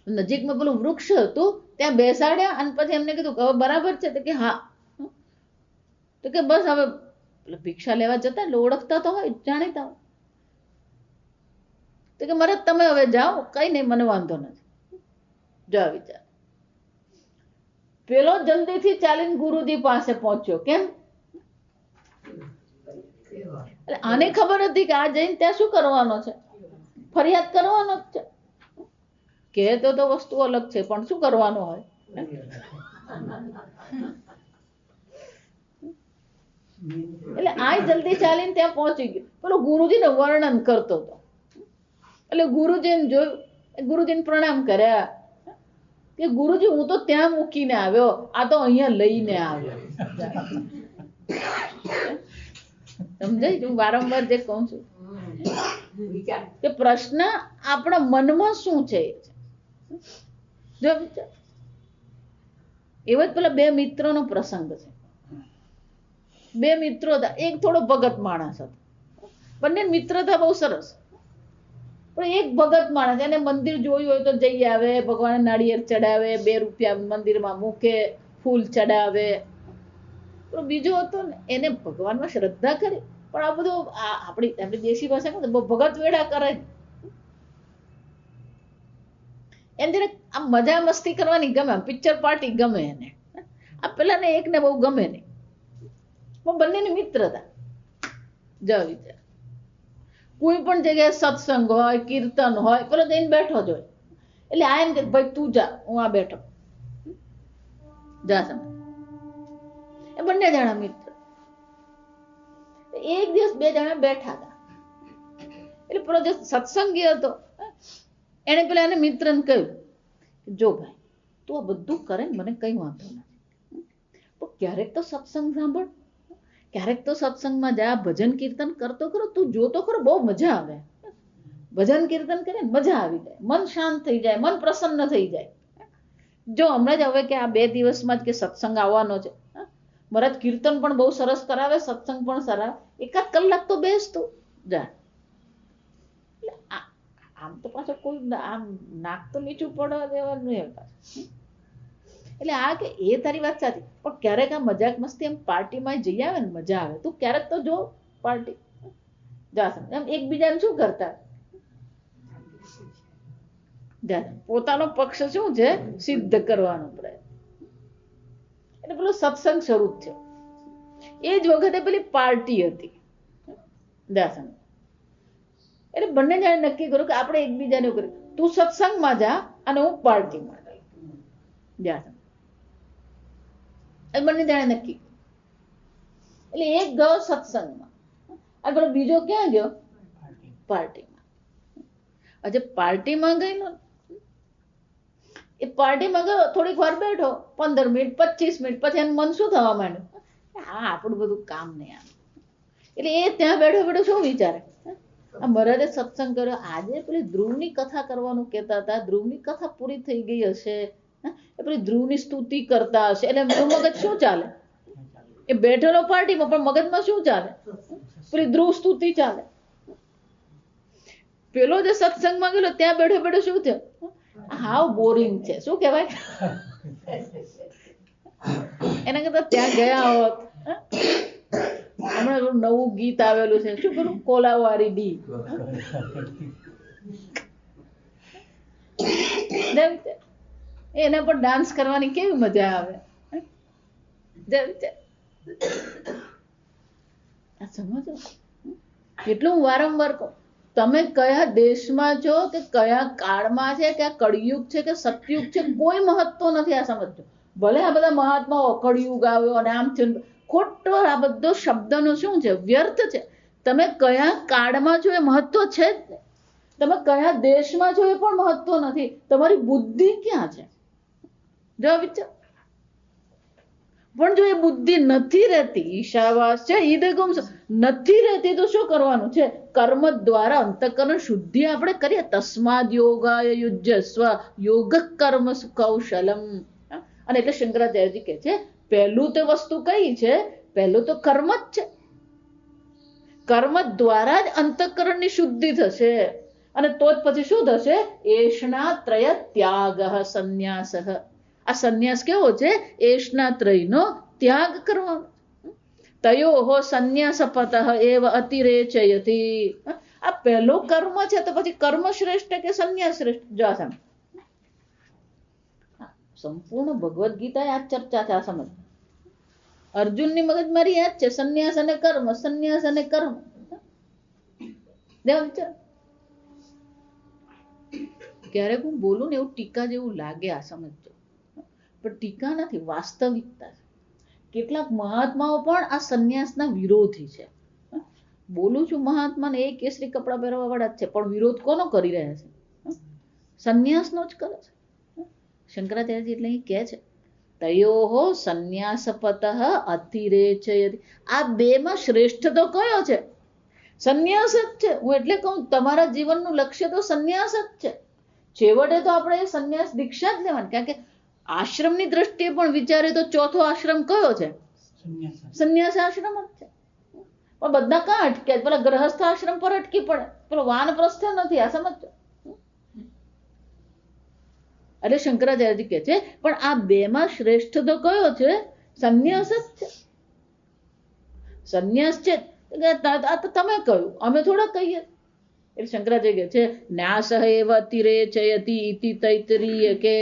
નજીકમાં પેલું વૃક્ષ હતું ત્યાં બેસાડ્યા અને પછી એમને કીધું હવે બરાબર છે, તો કે હા. તો કે બસ હવે ભિક્ષા લેવા જતા એટલે ઓળખતા તો હોય, જાણીતા હોય. તો કે મહારાજ તમે હવે જાઓ, કઈ નહીં, મને વાંધો નથી. જો વિચાર, પેલો જલ્દીથી ચાલીને ગુરુજી પાસે પહોંચ્યો. કેમ? એટલે આને ખબર હતી કે આ જઈને ત્યાં શું કરવાનો છે, ફરિયાદ કરવાનો જ છે. કહેતો તો વસ્તુ અલગ છે, પણ શું કરવાનું હોય. એટલે આ જલ્દી ચાલીને ત્યાં પહોંચી ગયો. પેલો ગુરુજીને વર્ણન કરતો હતો. એટલે ગુરુજીને જોયું, ગુરુજીને પ્રણામ કર્યા કે ગુરુજી હું તો ત્યાં મૂકીને આવ્યો, આ તો અહીંયા લઈને આવ્યો. સમજાય? હું વારંવાર જે કહું છું કે પ્રશ્ન આપણા મનમાં શું છે. જો વિચાર, એવો જ પેલા 2 મિત્રોનો પ્રસંગ છે. 2 મિત્રો હતા, એક થોડો ભગત માણસ હતો. બંને મિત્રતા બહુ સરસ, પણ એક ભગત માણસ, એને મંદિર જોયું હોય તો જઈ આવે, ભગવાન નાળિયેર ચડાવે, 2 રૂપિયા મંદિરમાં મૂકે, ફૂલ ચડાવે. પણ બીજો હતો ને એને ભગવાનમાં શ્રદ્ધા કરી, પણ આ બધું આપણી દેશી ભાષા કહે ભગત વેડા કરે. એમ જરા આમ મજા મસ્તી કરવાની ગમે, પિક્ચર પાર્ટી ગમે એને. આ પેલાને એકને બહુ ગમે નહીં, પણ બંનેની મિત્રતા. જો વિચાર, કોઈ પણ જગ્યાએ સત્સંગ હોય, કીર્તન હોય, પેલો જઈને બેઠો જ હોય. એટલે આ એમ કે ભાઈ તું જા, હું આ બેઠો. જા સમજ. એ બંને જણા મિત્ર. એક દિવસ 2 જણા બેઠા હતા. એટલે પેલો જે સત્સંગી હતો એને પેલા એને મિત્રને કહ્યું જો ભાઈ તું આ બધું કરે ને મને કઈ વાંધો નથી, પણ ક્યારેક તો સત્સંગ સાંભળ, ક્યારેક તો સત્સંગમાં જા, ભજન કીર્તન કરતો કરો, તું જોતો ખરો બહુ મજા આવે. ભજન કીર્તન કરે ને મજા આવી જાય, મન શાંત થઈ જાય, મન પ્રસન્ન થઈ જાય. જો હમણાં જ હવે કે આ 2 દિવસમાં જ કે સત્સંગ આવવાનો છે, મહારાજ કીર્તન પણ બહુ સરસ કરાવે, સત્સંગ પણ સારા, 1 કલાક તો બેસતું જા. આમ તો પાછો કોઈ આમ નાક તો નીચું પડવા દેવાનું એમ. એટલે આ કે એ તારી વાત સાચી, પણ ક્યારેક આ મજાક મસ્તી એમ પાર્ટીમાં જઈ આવે ને મજા આવે. તું ક્યારેક તો જો પાર્ટી જા, એમ એકબીજાને શું કરતા, પોતાનો પક્ષ શું છે સિદ્ધ કરવાનો પ્રયત્ન. એટલે પેલો સત્સંગ શરૂ થયો. એ જ વખતે પેલી પાર્ટી હતી દાસન. એટલે બંને જણે નક્કી કર્યું કે આપણે એકબીજાને કર્યું, તું સત્સંગમાં જા અને હું પાર્ટીમાં જા. બંને જણે નક્કી. એટલે એક ગયો સત્સંગમાં, આગળ બીજો ક્યાં ગયો પાર્ટીમાં. આજે પાર્ટીમાં ગયેલો એ પાર્ટીમાં ગયો, થોડીક વાર બેઠો, 15 મિનિટ 25 મિનિટ, પછી એનું મન શું થવા માંડ્યું, હા આપણું બધું કામ નહીં આમ. એટલે એ ત્યાં બેઠો બેઠો શું વિચારે, આ મહારાજે સત્સંગ કર્યો, આજે પેલી ધ્રુવની કથા કરવાનું કહેતા હતા, ધ્રુવની કથા પૂરી થઈ ગઈ હશે, એ પેલી ધ્રુવની સ્તુતિ કરતા હશે, એટલે એનું મગજ શું ચાલે, એ બેઠેલો પાર્ટીમાં પણ મગજમાં શું ચાલે, પેલી ધ્રુવ સ્તુતિ ચાલે. પેલો જે સત્સંગમાં ગયેલો ત્યાં બેઠો બેઠો શું થયું, હાવ બોરિંગ છે, શું કહેવાય, એના કરતા ત્યાં ગયા હોત. હમણાં નવું ગીત આવેલું છે, શું કરું, કોલાવારી ડી, એના પર ડાન્સ કરવાની કેવી મજા આવે. સમજો કેટલું વારંવાર કહું, તમે કયા દેશમાં છો કે કયા કાળમાં છે, કે આ કળિયુગ છે કે સતયુગ છે, કોઈ મહત્વ નથી. આ સમજો, ભલે આ બધા મહાત્માઓ કળિયુગ આવ્યો અને આમ થયું, ખોટો આ બધો શબ્દનો શું છે, વ્યર્થ છે. તમે કયા કાળમાં છો એ મહત્વ છે જ નહીં, તમે કયા દેશમાં છો એ પણ મહત્વ નથી, તમારી બુદ્ધિ ક્યાં છે, જો વિચાર. પણ જો એ બુદ્ધિ નથી રહેતી, ઈશાવાસ છે ઈદગુમ નથી રહેતી, તો શું કરવાનું છે, કર્મ દ્વારા અંતઃકરણ શુદ્ધિ આપણે કરીએ. તસ્માદ યોગાય યુજ્યસ્વ યોગ કર્મ કૌશલમ. અને એટલે શંકરાચાર્યજી કહે છે પહેલું તે વસ્તુ કઈ છે, પહેલું તો કર્મ જ છે. કર્મ દ્વારા જ અંતઃકરણની શુદ્ધિ થશે, અને તો જ પછી શું થશે, એષણા ત્રય ત્યાગ સંન્યાસ. આ સંન્યાસ કેવો છે, એષણા ત્રયનો ત્યાગ કરવાનો. તયોહો સંન્યાસપતઃ એવ અતિરેચયતિ. આ પહેલો કર્મ છે, તો પછી કર્મ શ્રેષ્ઠ કે સંન્યાસ શ્રેષ્ઠ, જો આ સમજ. સંપૂર્ણ ભગવદ્ ગીતા આ ચર્ચા છે. આ સમજ અર્જુનની મગજ મારી યાદ છે, સંન્યાસ અને કર્મ, સંન્યાસ અને કર્મ. ક્યારેક હું બોલું ને એવું ટીકા જેવું લાગે, આ સમજો, પણ ટીકા નથી, વાસ્તવિકતા છે. કેટલાક મહાત્માઓ પણ આ સંન્યાસના વિરોધી છે. બોલું છું મહાત્માને એ કેસરી કપડા પહેરવા વાળા જ છે, પણ વિરોધ કોનો કરી રહ્યા છે, સંન્યાસનો જ કરે છે. શંકરાચાર્યજી એટલે અહીં કહે છે તયોહો સંન્યાસપતઃ અતિરેચયતિ. આ બેમાં શ્રેષ્ઠ તો કયો છે, સંન્યાસ જ છે. હું એટલે કહું, તમારા જીવનનું લક્ષ્ય તો સંન્યાસ જ છે. છેવટે તો આપણે સંન્યાસ દીક્ષા જ લેવાની, કારણ કે આશ્રમની દ્રષ્ટિએ પણ વિચારે તો ચોથો આશ્રમ કયો છે, સંન્યાસ આશ્રમ જ છે. પણ બધા કાં અટક્યા, પેલા ગ્રહસ્થ આશ્રમ પર અટકી પડે, પેલો વાનપ્રસ્થ નથી. આ સમજો. એટલે શંકરાચાર્યજી કહે છે પણ આ બેમાં શ્રેષ્ઠ તો કયો છે, સંન્યાસ જ છે. સંન્યાસ છે આ તો તમે કહ્યું, અમે થોડા કહીએ. એટલે શંકરાચાર્ય કહે છે ન્યાસ એવ અતિરેચયતિ ઇતિ તૈત્તરીય. કે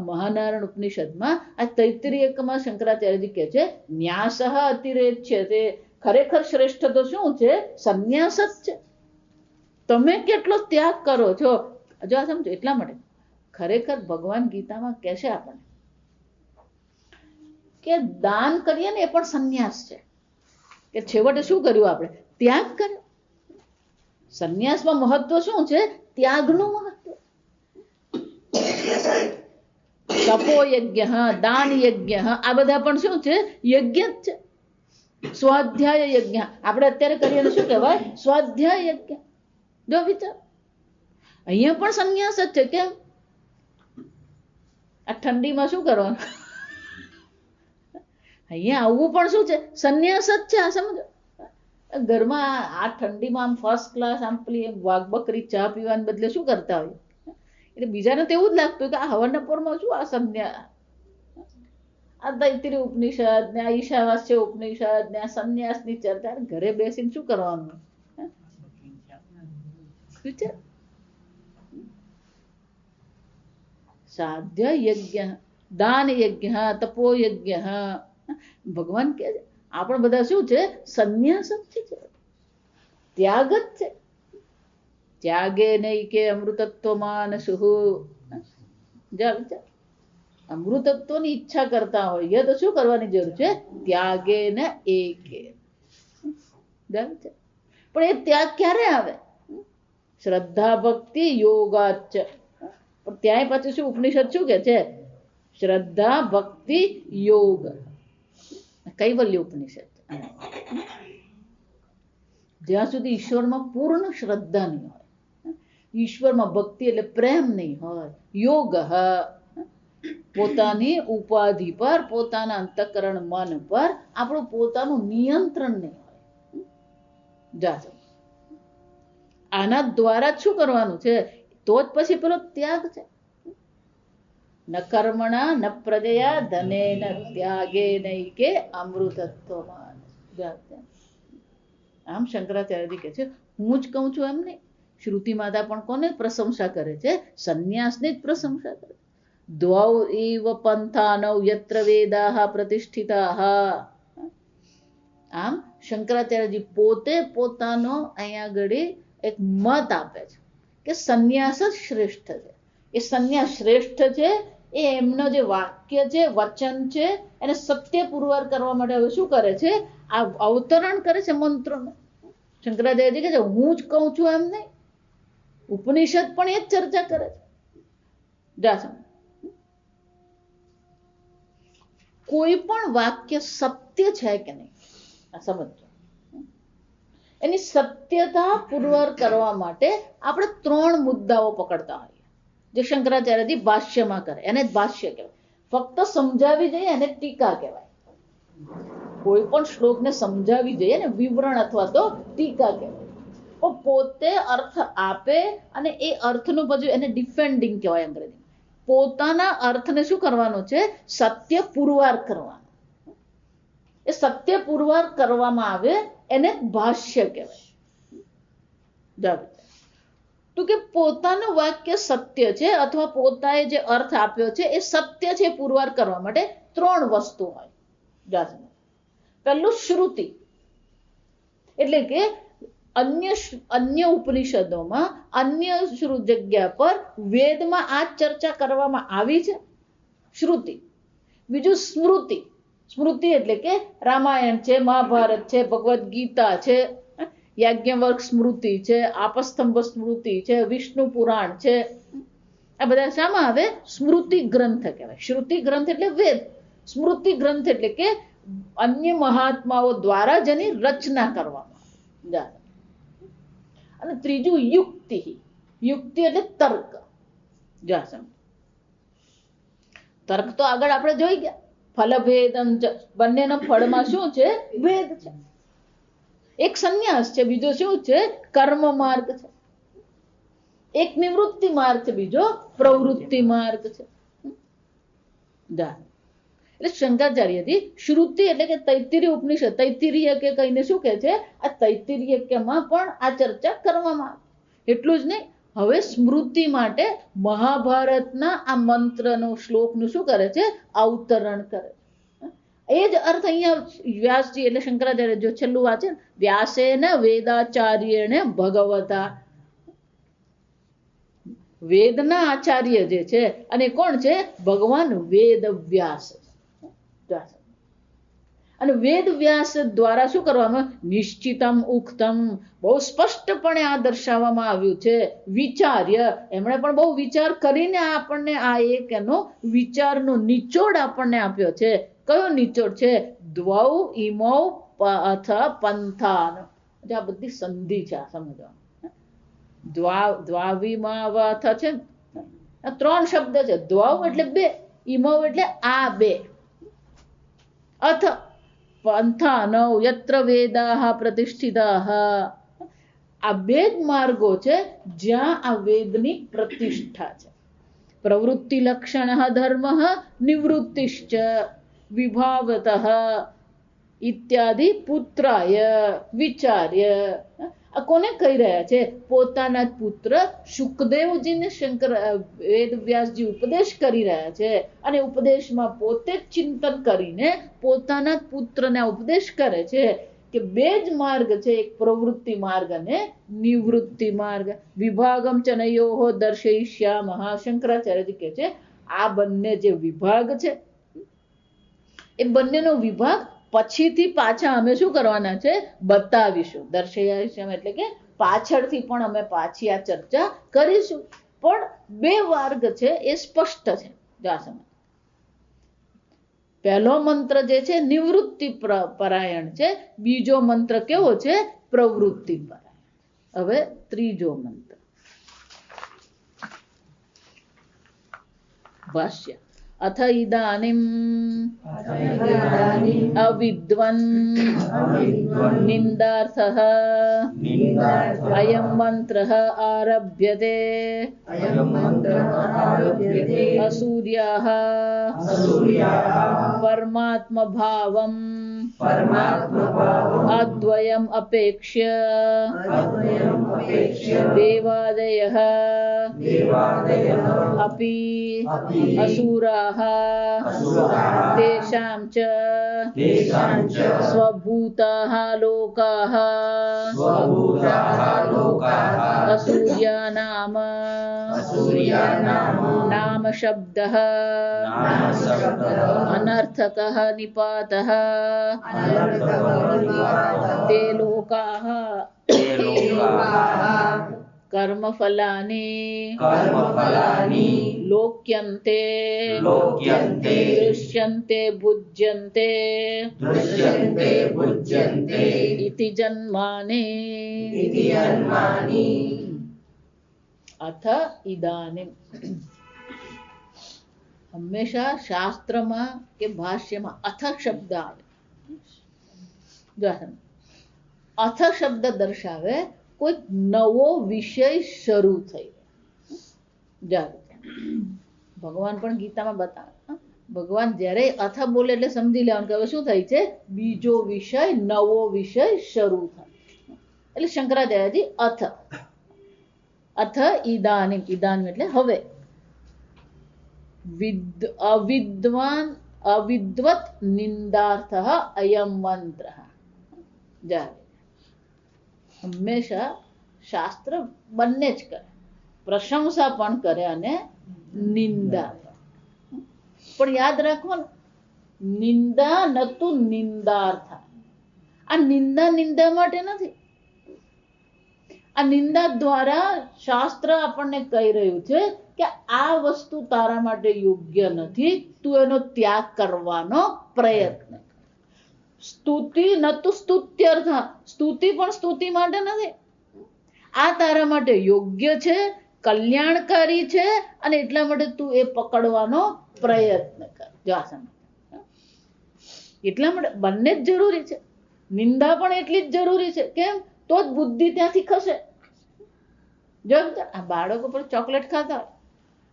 મહાનારાયણ ઉપનિષદમાં આ તૈત્તરીયકમાં શંકરાચાર્યજી કહે છે ન્યાસ અતિરેચ્યતે. ખરેખર શ્રેષ્ઠ તો શું છે, સંન્યાસ જ છે. તમે કેટલો ત્યાગ કરો છો, જો આ સમજો. એટલા માટે ખરેખર ભગવાન ગીતામાં કહે છે આપણને કે દાન કરીએ ને એ પણ સંન્યાસ છે. કે છેવટે શું કર્યું, આપણે ત્યાગ કર્યો. સંન્યાસમાં મહત્વ શું છે, ત્યાગનું મહત્વ. તપો યજ્ઞ, દાન યજ્ઞ, આ બધા પણ શું છે, યજ્ઞ જ છે. સ્વાધ્યાય યજ્ઞ આપણે અત્યારે કરીએ તો શું કહેવાય, સ્વાધ્યાય યજ્ઞ. જો વિચાર, અહીંયા પણ સંન્યાસ જ છે. કેમ, આ ઠંડીમાં શું કરવાનું, અહીંયા આવવું પણ શું છે, સંન્યાસ જ છે. આ સમજો. ઘરમાં આ ઠંડીમાં આમ ફર્સ્ટ ક્લાસ આમ પેલી વાઘ બકરી ચા પીવાને બદલે શું કરતા હોય, એટલે બીજાને તો એવું જ લાગતું કે આ હવનના પોરમાં શું આ સંન્યાસ, આ તૈત્તરીય ઉપનિષદ ને આ ઈશાવાસ્ય ઉપનિષદ ને આ સંન્યાસની ચર્ચા, ઘરે બેસીને શું કરવાનું. સાધ્ય યજ્ઞ, દાન યજ્ઞ, તપો યજ્ઞ. ભગવાન કે છે આપણે બધા શું છે, સંન્યાસ જ છે, ત્યાગ જ છે. ત્યાગે નહીં કે અમૃતત્વમાન સુહુ. અમૃતત્વની ઈચ્છા કરતા હોય તો શું કરવાની જરૂર છે, ત્યાગે ને એકે. પણ એ ત્યાગ ક્યારે આવે, શ્રદ્ધા ભક્તિ યોગાચ. પણ ત્યાંય પછી શું ઉપનિષદ શું કે છે? શ્રદ્ધા ભક્તિ યોગ, કૈવલ્ય ઉપનિષદ. જ્યાં સુધી ઈશ્વરમાં પૂર્ણ શ્રદ્ધા નહીં હોય, ઈશ્વરમાં ભક્તિ એટલે પ્રેમ નહીં હોય, યોગ પોતાની ઉપાધિ પર, પોતાના અંતઃકરણ મન પર આપણું પોતાનું નિયંત્રણ નહીં હોય. જાજો આના દ્વારા જ શું કરવાનું છે? તો જ પછી પેલો ત્યાગ છે. ન કર્મણા ન પ્રજયા ધને ન ત્યાગે નહીં કે અમૃતત્વમાન. આમ શંકરાચાર્યજી કે છે હું જ કહું છું એમ નહીં. શ્રુતિ માતા પણ કોને પ્રશંસા કરે છે? સંન્યાસની જ પ્રશંસા કરે. દ્વૌ એવ પંથાનૌ યત્ર વેદાઃ પ્રતિષ્ઠિતાઃ. આમ શંકરાચાર્યજી પોતે પોતાનો અહીંયા આગળ એક મત આપે છે કે સંન્યાસ જ શ્રેષ્ઠ છે. એ સંન્યાસ શ્રેષ્ઠ છે એ એમનો જે વાક્ય છે, વચન છે, એને સત્ય પુરવાર કરવા માટે હવે શું કરે છે? આ અવતરણ કરે છે મંત્રોને. શંકરાચાર્યજી કહે છે હું જ કહું છું એમ નહીં. ઉપનિષદ પણ એ જ ચર્ચા કરે છે. જાસમ કોઈ પણ વાક્ય સત્ય છે કે નહીં આ સમજો. એની સત્યતા પુરવાર કરવા માટે આપણે 3 મુદ્દાઓ પકડતા હોઈએ, જે શંકરાચાર્યજી ભાષ્યમાં કરે. એને જ ભાષ્ય કહેવાય. ફક્ત સમજાવી જઈએ એને ટીકા કહેવાય. કોઈ પણ શ્લોકને સમજાવી જઈએ ને વિવરણ અથવા તો ટીકા કહેવાય. પણ પોતે અર્થ આપે અને એ અર્થનું પછી એને ડિફેન્ડિંગ કહેવાય અંગ્રેજીમાં. પોતાના અર્થને શું કરવાનો છે? સત્ય પુરવાર કરવાનો. એ સત્ય પુરવાર કરવામાં આવે એને ભાષ્ય કહેવાય. તો કે પોતાનું વાક્ય સત્ય છે અથવા પોતાએ જે અર્થ આપ્યો છે એ સત્ય છે પુરવાર કરવા માટે 3 વસ્તુ હોય. પહેલું શ્રુતિ, એટલે કે અન્ય ઉપનિષદોમાં અન્ય જગ્યા પર વેદમાં આ ચર્ચા કરવામાં આવી છે, શ્રુતિ. બીજું સ્મૃતિ. સ્મૃતિ એટલે કે રામાયણ છે, મહાભારત છે, ભગવદ્ ગીતા છે, યાજ્ઞવલ્ક સ્મૃતિ છે, આપસ્તંભ સ્મૃતિ છે, વિષ્ણુ પુરાણ છે. આ બધા શામાં આવે? સ્મૃતિ ગ્રંથ કહેવાય. શ્રુતિ ગ્રંથ એટલે વેદ. સ્મૃતિ ગ્રંથ એટલે કે અન્ય મહાત્માઓ દ્વારા જેની રચના કરવામાં આવે. અને ત્રીજું યુક્તિ. યુક્તિ એટલે તર્ક. તર્ક તો આગળ આપણે જોઈ ગયા. ફલભેદમ બંનેના ફળમાં શું છે? ભેદ છે. એક સંન્યાસ છે, બીજો શું છે? કર્મ માર્ગ છે. એક નિવૃત્તિ માર્ગ છે, બીજો પ્રવૃત્તિ માર્ગ છે. એટલે શંકરાચાર્યજી શ્રુતિ એટલે કે તૈત્તિરીય ઉપનિષદ, તૈત્તિરીય કે કહીને શું કહે છે? આ તૈત્તિરીયમાં પણ આ ચર્ચા કરવામાં આવે. એટલું જ નહીં, હવે સ્મૃતિ માટે મહાભારતના આ મંત્રનો શ્લોકનું શું કરે છે? અવતરણ કરે. એ જ અર્થ અહીંયા વ્યાસજી એટલે શંકરાચાર્ય જો છેલ્લું વાંચે ને, વ્યાસેન વેદાચાર્યેણ ભગવતા. વેદના આચાર્ય જે છે અને કોણ છે? ભગવાન વેદ વ્યાસ. અને વેદ વ્યાસ દ્વારા શું કરવામાં? નિશ્ચિતમ ઉક્તમ, બહુ સ્પષ્ટપણે આ દર્શાવવામાં આવ્યું છે. વિચાર્ય, એમણે પણ બહુ વિચાર કરીને આપણને આ એક એનો વિચારનો નિચોડ આપણને આપ્યો છે. કયો નિચોડ છે? દ્વૌ ઇમૌ અથ પંથાન. આ બધી સંધિ છે, આ સમજવાનું. દ્વાવિમાવથ છે, 3 શબ્દ છે. દ્વૌ એટલે 2, ઇમૌ એટલે આ 2, અથ પંથાનૌ યત્ર વેદાઃ પ્રતિષ્ઠિતાઃ. આ 2 જ માર્ગો છે જ્યાં આ વેદની પ્રતિષ્ઠા છે. પ્રવૃત્તિ લક્ષણ ધર્મ નિવૃત્તિશ્ચ વિભાવતઃ ઇત્યાદિ પુત્રાય વિચાર્ય. આ કોને કહી રહ્યા છે? પોતાના જ પુત્ર શુકદેવજીને વેદવ્યાસજી ઉપદેશ કરી રહ્યા છે. અને ઉપદેશમાં પોતે જ ચિંતન કરીને પોતાના જ પુત્રને ઉપદેશ કરે છે કે 2 જ માર્ગ છે, એક પ્રવૃત્તિ માર્ગ અને નિવૃત્તિ માર્ગ. વિભાગમ ચનયોઃ દર્શયિષ્યામઃ. શંકરાચાર્યજી કહે છે આ બંને જે વિભાગ છે એ બંનેનો વિભાગ પછીથી પાછા અમે શું કરવાના છે? બતાવીશું. દર્શયાશ્યામ એટલે કે પાછળથી પણ અમે પાછી આ ચર્ચા કરીશું. પણ બે માર્ગ છે એ સ્પષ્ટ છે. જા સમજ. પહેલો મંત્ર જે છે નિવૃત્તિ પરાયણ છે, બીજો મંત્ર કેવો છે? પ્રવૃત્તિ પરાયણ. હવે ત્રીજો મંત્ર ભાષ્ય. અથ ઇદાનીમ અવિદ્વન નિંદાર્થઃ અયં મંત્રઃ આરભ્યતે અસૂર્યાઃ પરમાત્મભાવં અદ્વયમ અપેક્ષ્ય દેવાદયઃ અપિ અસુરાઃ તેષાં ચ સ્વભૂતાઃ લોકાઃ અસૂર્યાનામ નામ શબ્દઃ અનર્થકઃ નિપાતઃ તે લોકાઃ કર્મફલાનિ લોક્યન્તે દૃશ્યન્તે ભુજ્યન્તે ઇતિ જન્માનિ. અથ ઇદાનીમ. હંમેશા શાસ્ત્રમાં કે ભાષ્યમાં અથ શબ્દ આવે. અથ શબ્દ દર્શાવે કોઈ નવો વિષય શરૂ થઈ જાય. ભગવાન પણ ગીતામાં બતાવે. ભગવાન જ્યારે અથ બોલે એટલે સમજી લેવાનું કે હવે શું થાય છે? બીજો વિષય, નવો વિષય શરૂ થાય. એટલે શંકરાચાર્યજી અથ ઇદાનીમ. ઇદાનીમ એટલે હવે. અવિદ્વત નિંદાર્થ અયમ મંત્ર. હંમેશા શાસ્ત્ર બંને જ કરે, પ્રશંસા પણ કરે અને નિંદા પણ. યાદ રાખવાનું, નિંદા નતું નિંદાર્થ. આ નિંદા માટે નથી. આ નિંદા દ્વારા શાસ્ત્ર આપણને કહી રહ્યું છે કે આ વસ્તુ તારા માટે યોગ્ય નથી, તું એનો ત્યાગ કરવાનો પ્રયત્ન. સ્તુતિ નતું સ્તુત્યર્થ. સ્તુતિ પણ સ્તુતિ માટે નથી. આ તારા માટે યોગ્ય છે, કલ્યાણકારી છે, અને એટલા માટે તું એ પકડવાનો પ્રયત્ન કર. એટલા માટે બંને જ જરૂરી છે. નિંદા પણ એટલી જ જરૂરી છે. કેમ? તો જ બુદ્ધિ ત્યાંથી ખસે. જો આ બાળકો પર ચોકલેટ ખાતા હોય,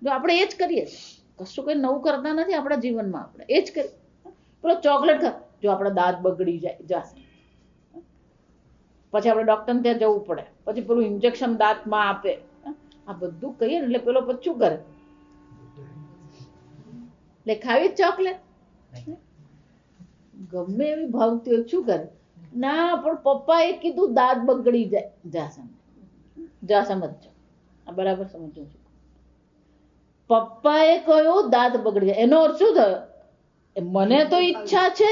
જો આપણે એ જ કરીએ, કશું કઈ નવું કરતા નથી આપણા જીવનમાં, આપણે એ જ કરીએ. પેલો ચોકલેટ ખા, જો આપણા દાંત બગડી જાય, પછી આપણે ડોક્ટર ત્યાં જવું પડે, પછી પેલું ઇન્જેક્શન દાંતમાં આપે. આ બધું કહીએ ને એટલે પેલો પછી શું કરે? એટલે ખાવી જ ચોકલેટ. ગમે એવી ભાવતી હોય શું કરે? ના પણ પપ્પા એ કીધું દાંત બગડી જાય. સમજો. આ બરાબર સમજવું છું. પપ્પા એ કહ્યું દાંત બગડી જાય, એનો અર્થ શું થયો? મને તો ઈચ્છા છે.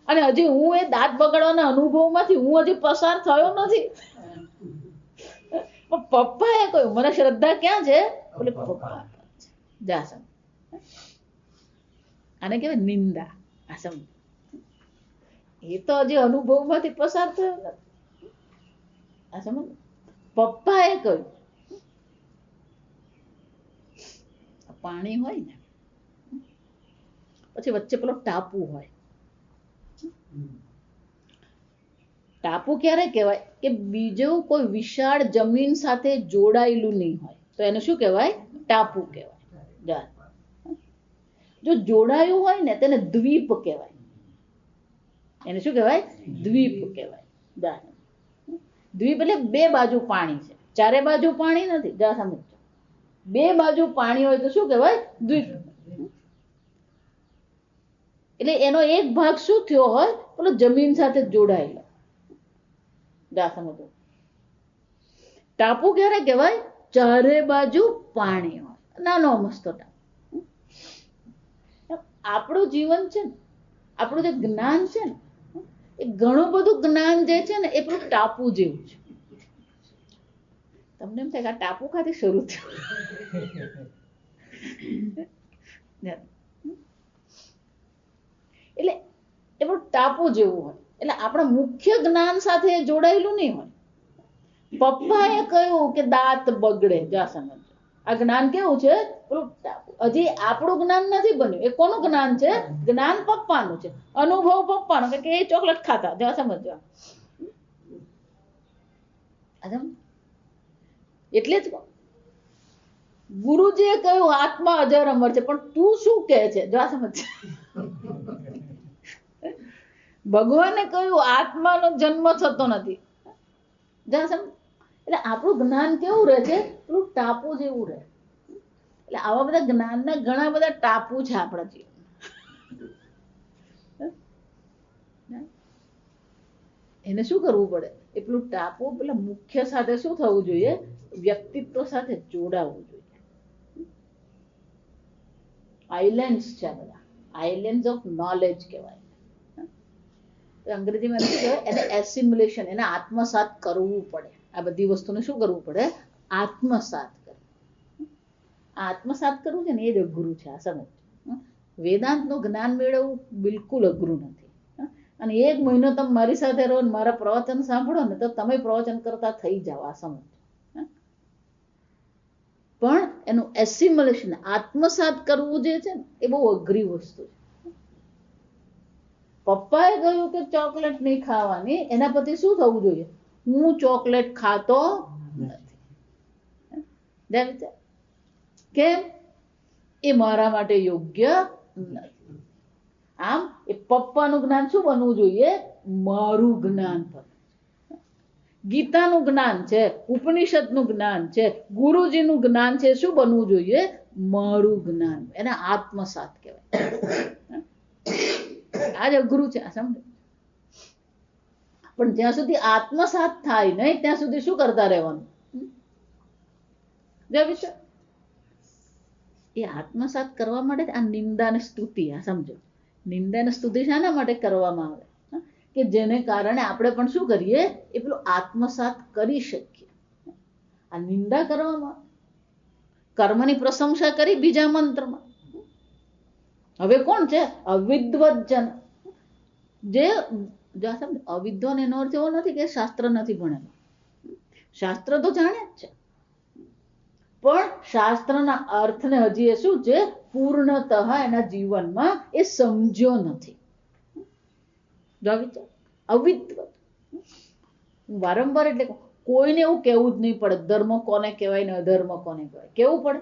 અને હજી હું એ દાંત બગાડવાના અનુભવમાંથી હું હજી પસાર થયો નથી. પણ પપ્પા એ કહ્યું, મને શ્રદ્ધા ક્યાં છે? બોલે પપ્પા. આને કહેવાય નિંદા. આ સમજ. એ તો હજી અનુભવમાંથી પસાર થયો નથી. આ સમજ. પપ્પા એ કહ્યું, પાણી હોય ને પછી વચ્ચે પેલો ટાપુ હોય. ટાપુ ક્યારે કહેવાય? કે બીજું કોઈ વિશાળ જમીન સાથે જોડાયેલું નહીં હોય તો એને શું કહેવાય? ટાપુ કહેવાય. જો જોડાયું હોય ને તેને દ્વીપ કહેવાય. એને શું કહેવાય? દ્વીપ કહેવાય. દ્વીપ એટલે બે બાજુ પાણી છે, ચારે બાજુ પાણી નથી. સમજો, બે બાજુ પાણી હોય તો શું કહેવાય? દ્વીપ. એટલે એનો એક ભાગ શું થયો હોય? પેલો જમીન સાથે જોડાયેલો. સમજો. ટાપુ ક્યારે કહેવાય? ચારે બાજુ પાણી હોય, નાનો મસ્તો ટાપુ. આપણું જીવન છે ને, આપણું જે જ્ઞાન છે ને, એ ઘણું બધું જ્ઞાન જે છે ને એ પેલું ટાપુ જેવું છે. તમને એમ થાય કે આ ટાપુ ખાતે શરૂ થયું. એટલે એ પેલું ટાપુ જેવું હોય. એટલે આપણા મુખ્ય જ્ઞાન સાથે જોડાયેલું નહીં હોય. પપ્પાએ કહ્યું કે દાંત બગડે, જા સમજ. આ જ્ઞાન કેવું છે? પેલું ટાપુ. હજી આપણું જ્ઞાન નથી બન્યું. એ કોનું જ્ઞાન છે? જ્ઞાન પપ્પાનું છે, અનુભવ પપ્પાનો કે એ ચોકલેટ ખાતા, જા સમજવા. એટલે જ ગુરુજીએ કહ્યું આત્મા અજર અમર છે, પણ તું શું કહે છે? જા સમજ. ભગવાને કહ્યું આત્માનો જન્મ થતો નથી, જા સમજ. એટલે આપણું જ્ઞાન કેવું રહે છે? પેલું ટાપુ જેવું રહે. એટલે આવા બધા જ્ઞાનના ઘણા બધા ટાપુ છે આપણા જીવન. એને શું કરવું પડે? એ પેલું ટાપુ પેલા મુખ્ય સાથે શું થવું જોઈએ? વ્યક્તિત્વ સાથે જોડાવવું જોઈએ. આઇલેન્ડ્સ છે આ બધા, આઇલેન્ડ્સ ઓફ નોલેજ કહેવાય. અંગ્રેજીમાં શું કહેવાય? એને એસિમ્યુલેશન, એને આત્મસાત કરવું પડે. આ બધી વસ્તુને શું કરવું પડે? આત્મસાત કરવું. આત્મસાત કરવું છે ને એ જ અઘરું છે. આ સમજ. વેદાંતનું જ્ઞાન મેળવવું બિલકુલ અઘરું નથી. અને 1 મહિનો તમે મારી સાથે રહો ને મારા પ્રવચન સાંભળો ને તો તમે પ્રવચન કરતા થઈ જાઓ. આ સમજ. પણ એનું એસિમ્યુલેશન, આત્મસાત કરવું જે છે ને એ બહુ અઘરી વસ્તુ છે. પપ્પાએ કહ્યું કે ચોકલેટ નહીં ખાવાની, એના પછી શું થવું જોઈએ? હું ચોકલેટ ખાતો નથી. કેમ? એ મારા માટે યોગ્ય નથી. આમ એ પપ્પાનું જ્ઞાન શું બનવું જોઈએ? મારું જ્ઞાન બનવું. ગીતાનું જ્ઞાન છે, ઉપનિષદનું જ્ઞાન છે, ગુરુજીનું જ્ઞાન છે, શું બનવું જોઈએ? મારું જ્ઞાન. એને આત્મસાત કહેવાય. આજ અઘરું છે. આ સમજ. પણ જ્યાં સુધી આત્મસાત થાય નહીં ત્યાં સુધી શું કરતા રહેવાનું? એ આત્મસાત કરવા માટે આ નિંદા અને સ્તુતિ. આ સમજો. નિંદા અને સ્તુતિ શાના માટે કરવામાં આવે? કે જેને કારણે આપણે પણ શું કરીએ? એ પેલું આત્મસાત કરી શકીએ. આ નિંદા કરવામાં, કર્મની પ્રશંસા કરી બીજા મંત્રમાં. હવે કોણ છે? અવિદ્વત જન. જે અવિદ્વાન એનો અર્થ એવો નથી કે શાસ્ત્ર નથી ભણેલો. શાસ્ત્ર તો જાણે જ છે, પણ શાસ્ત્રના અર્થને હજી એ શું છે? પૂર્ણતઃ એના જીવનમાં એ સમજ્યો નથી. અવિદ્વત. વારંવાર એટલે કોઈને એવું કહેવું જ નહીં પડે ધર્મ કોને કહેવાય ને અધર્મ કોને કહેવાય. કેવું પડે?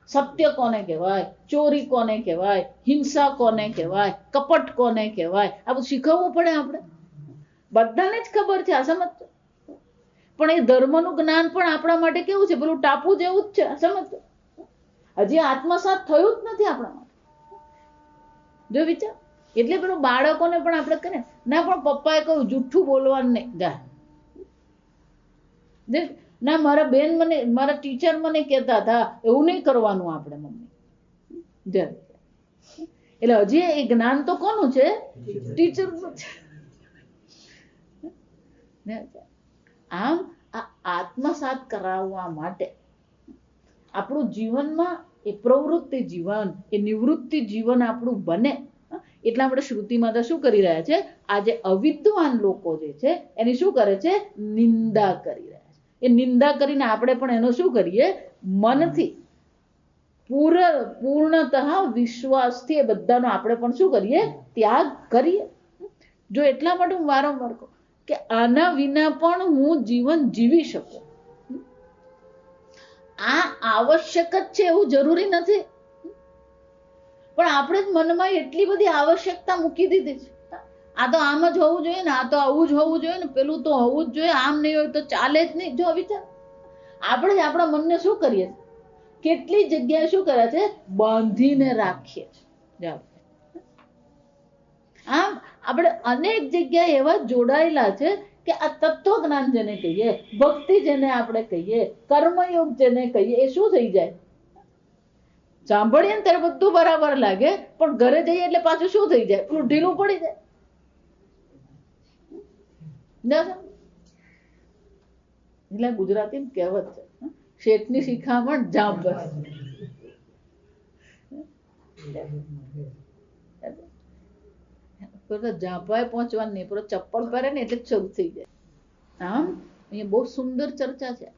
સત્ય કોને કહેવાય, ચોરી કોને કહેવાય, હિંસા કોને કહેવાય, કપટ કોને કહેવાય, આ બધું શીખવવું પડે આપણે. બધાને જ ખબર છે. આ સમજ. પણ એ ધર્મનું જ્ઞાન પણ આપણા માટે કેવું છે? પેલું ટાપુ જેવું જ છે. આ સમજ. હજી આત્મસાત થયું જ નથી આપણા માટે. જો વિચાર. એટલે પેલું બાળકોને પણ આપણે કરીએ ના, પણ પપ્પાએ કહ્યું જુઠ્ઠું બોલવાનું નહીં. જા ના, મારા બેન મને, મારા ટીચર મને કહેતા હતા એવું નહીં કરવાનું આપણે મમ્મી. એટલે હજી એ જ્ઞાન તો કોનું છે? ટીચરનું છે. આમ આ આત્મસાત કરાવવા માટે આપણું જીવનમાં એ પ્રવૃત્તિ જીવન, એ નિવૃત્તિ જીવન આપણું બને. એટલા માટે શ્રુતિ માતા શું કરી રહ્યા છે? આજે અવિદ્વાન લોકો જે છે એની શું કરે છે? નિંદા કરી રહ્યા છે. એ નિંદા કરીને આપણે પણ એનો શું કરીએ? મનથી પૂર્ણતઃ વિશ્વાસથી એ બધાનો આપણે પણ શું કરીએ? ત્યાગ કરીએ. જો એટલા માટે હું વારંવાર કહું કે આના વિના પણ હું જીવન જીવી શકું. આ આવશ્યક જ છે એવું જરૂરી નથી, પણ આપણે જ મનમાં એટલી બધી આવશ્યકતા મૂકી દીધી છે. આ તો આમ જ હોવું જોઈએ ને, આ તો આવું જ હોવું જોઈએ ને, પેલું તો હોવું જ જોઈએ, આમ નહીં હોય તો ચાલે જ નહીં. જો વિચાર, આપણે જ આપણા મનને શું કરીએ? કેટલી જગ્યાએ શું કરે છે? બાંધીને રાખીએ છીએ. આમ આપણે અનેક જગ્યાએ એવા જોડાયેલા છે કે આ તત્વ જ્ઞાન જેને કહીએ, ભક્તિ જેને આપણે કહીએ, કર્મયોગ જેને કહીએ, એ શું થઈ જાય? સાંભળીએ ને ત્યારે બધું બરાબર લાગે, પણ ઘરે જઈએ એટલે પાછું શું થઈ જાય? પેલું ઢીલું પડી જાય. એટલે ગુજરાતી કહેવત છે, શેઠની શિખામણ જામ બસ. જાપાએ પહોંચવાનું નહીં, પૂરો ચપ્પલ પહેરે ને એટલે શરૂ થઈ જાય. આમ અહીંયા બહુ સુંદર ચર્ચા છે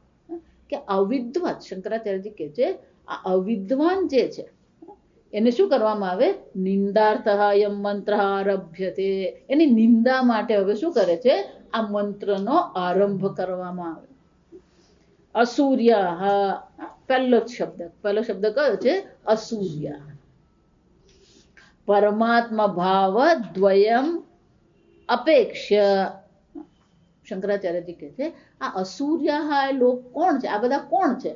કે અવિદ્વાન, શંકરાચાર્યજી કહે છે આ અવિદ્વાન જે છે એને શું કરવામાં આવે? નિંદાર્થ અયમ મંત્ર આરભ્યતે, એની નિંદા માટે હવે શું કરે છે? આ મંત્રનો આરંભ કરવામાં આવે. અસૂર્ય, પહેલો શબ્દ કયો છે? અસૂર્ય. પરમાત્મા ભાવ દ્વયમ અપેક્ષ. શંકરાચાર્યજી કહે છે આ અસૂર્ય એ લોક કોણ છે? આ બધા કોણ છે?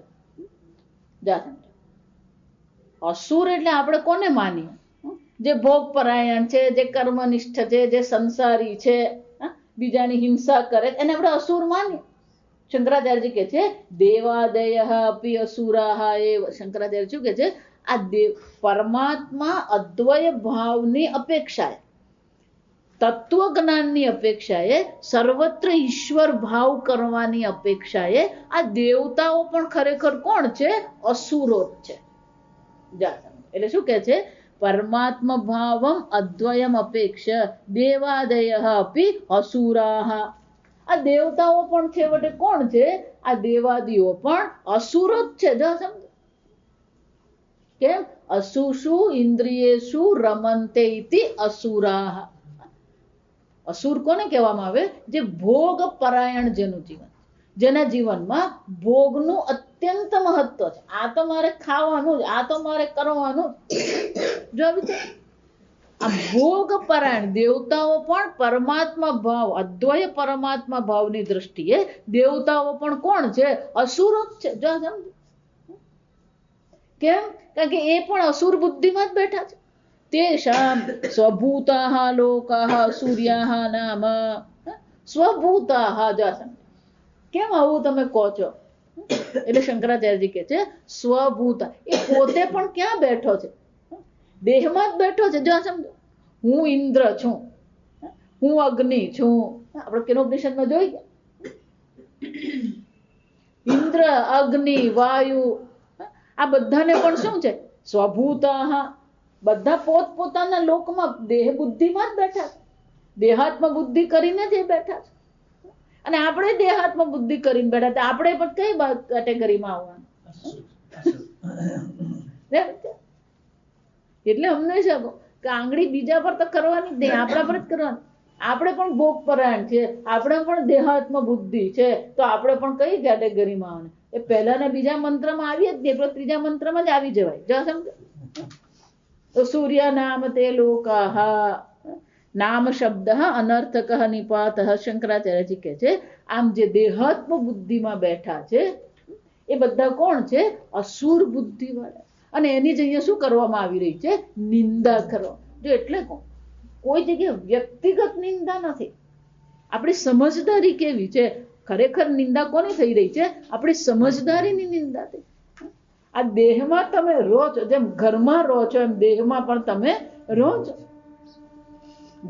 અસુર એટલે આપણે કોને માનીએ? જે ભોગ પરાયણ છે, જે કર્મનિષ્ઠ છે, જે સંસારી છે, બીજાની હિંસા કરે, એને આપણે અસુર માનીએ. શંકરાચાર્યજી કહે છે દેવાદય અપી અસુરા એવ. શંકરાચાર્ય શું કહે છે? આ પરમાત્મા અદ્વય ભાવની અપેક્ષાએ, તત્વજ્ઞાનની અપેક્ષાએ, સર્વત્ર ઈશ્વર ભાવ કરવાની અપેક્ષાએ આ દેવતાઓ પણ ખરેખર કોણ છે? અસુરો જ છે. એટલે શું કે છે? પરમાત્મા ભાવમ અદ્વયમ અપેક્ષ દેવાદય અપી અસુરા. આ દેવતાઓ પણ છેવટે કોણ છે? આ દેવાદિઓ પણ અસુર જ છે. જો સમજો કેમ? અસુષુ ઇન્દ્રિયેષુ રમંતે ઇતિ અસુરા. અસુર કોને કહેવામાં આવે? જે ભોગ પરાયણ જેનું જીવન, જેના જીવનમાં ભોગનું અત્યંત મહત્વ છે. આ તો મારે ખાવાનું જ, આ તો મારે કરવાનું જ. જો આ ભોગ પરાયણ દેવતાઓ પણ પરમાત્મા ભાવ, અદ્વય પરમાત્મા ભાવની દ્રષ્ટિએ દેવતાઓ પણ કોણ છે? અસુરો જ છે. જો સમજો કેમ? કારણ કે એ પણ અસુર બુદ્ધિમાં જ બેઠા છે. તેષામ સ્વભૂતા લોકા સૂર્યા નામ સ્વભૂતા. જો સમજો કેમ આવું તમે કહો છો? એટલે શંકરાચાર્યજી કહે છે સ્વભૂતા એ પોતે પણ ક્યાં બેઠો છે? દેહમાં જ બેઠો છે. જો સમજો હું ઇન્દ્ર છું, હું અગ્નિ છું. આપણે કેનોપનિષદમાં જોઈ ગયા ઇન્દ્ર, અગ્નિ, વાયુ, આ બધાને પણ શું છે? સ્વભૂતા. બધા પોતપોતાના લોકમાં દેહ બુદ્ધિમાં જ બેઠા છે. દેહાત્મ બુદ્ધિ કરીને જ એ બેઠા છે. અને આપણે દેહાત્મ બુદ્ધિ કરીને બેઠા હતા. આપણે પણ કઈ કેટેગરીમાં આવવાનું? એટલે હંમેશા કે આંગળી બીજા પર તો કરવાની જ નહીં, આપણા પર જ કરવાની. આપણે પણ ભોગ પરાયણ છે, આપણે પણ દેહાત્મ બુદ્ધિ છે, તો આપણે પણ કઈ કેટેગરીમાં આવવાનું? એ પહેલાના બીજા મંત્રમાં આવીએ જ નહીં, પણ ત્રીજા મંત્રમાં જ આવી જવાય. જો સમજો તો સૂર્ય નામ તે લોકા. નામ શબ્દ અનર્થક નિપાત. શંકરાચાર્યજી કહે છે આમ જે દેહાત્મ બુદ્ધિમાં બેઠા છે એ બધા કોણ છે? અસુર બુદ્ધિ વાળા. અને એની જ અહીંયા શું કરવામાં આવી રહી છે? નિંદા કરવા. જો એટલે કોઈ જગ્યાએ વ્યક્તિગત નિંદા નથી. આપણી સમજદારી કેવી છે? ખરેખર નિંદા કોની થઈ રહી છે? આપણી સમજદારીની નિંદા થઈ. આ દેહમાં તમે રહો છો, જેમ ઘરમાં રહો છો એમ દેહમાં પણ તમે રહો છો.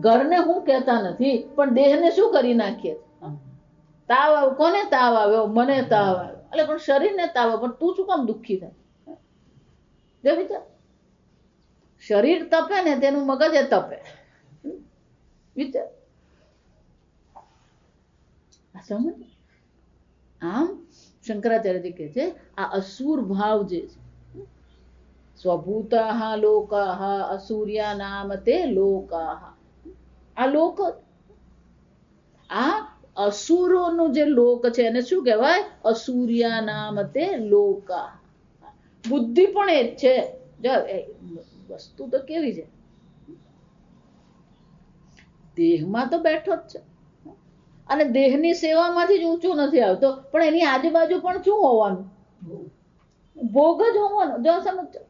ઘરને હું કહેતા નથી, પણ દેહને શું કરી નાખીએ? તાવ આવ્યો. કોને તાવ આવ્યો? મને તાવ આવ્યો. એટલે પણ શરીરને તાવ આવ્યો, પણ તું શું કામ દુઃખી થાય? જો વિચાર, શરીર તપે ને તેનું મગજ એ તપે. વિચાર સમજ. આમ શંકરાચાર્યજી કહે છે આ અસુર ભાવ જે છે, સ્વભૂતા લોકા અસૂર્યા નામ તે લોકા. આ લોક, આ અસુરોનું જે લોક છે એને શું કહેવાય? અસૂર્યા નામ તે લોકા. બુદ્ધિ પણ એ જ છે. જો વસ્તુ તો કેવી છે? દેહમાં તો બેઠો જ છે અને દેહની સેવામાંથી જ ઊંચું નથી આવતો, પણ એની આજુબાજુ પણ શું હોવાનું? ભોગ જ હોવાનો. જો સમજો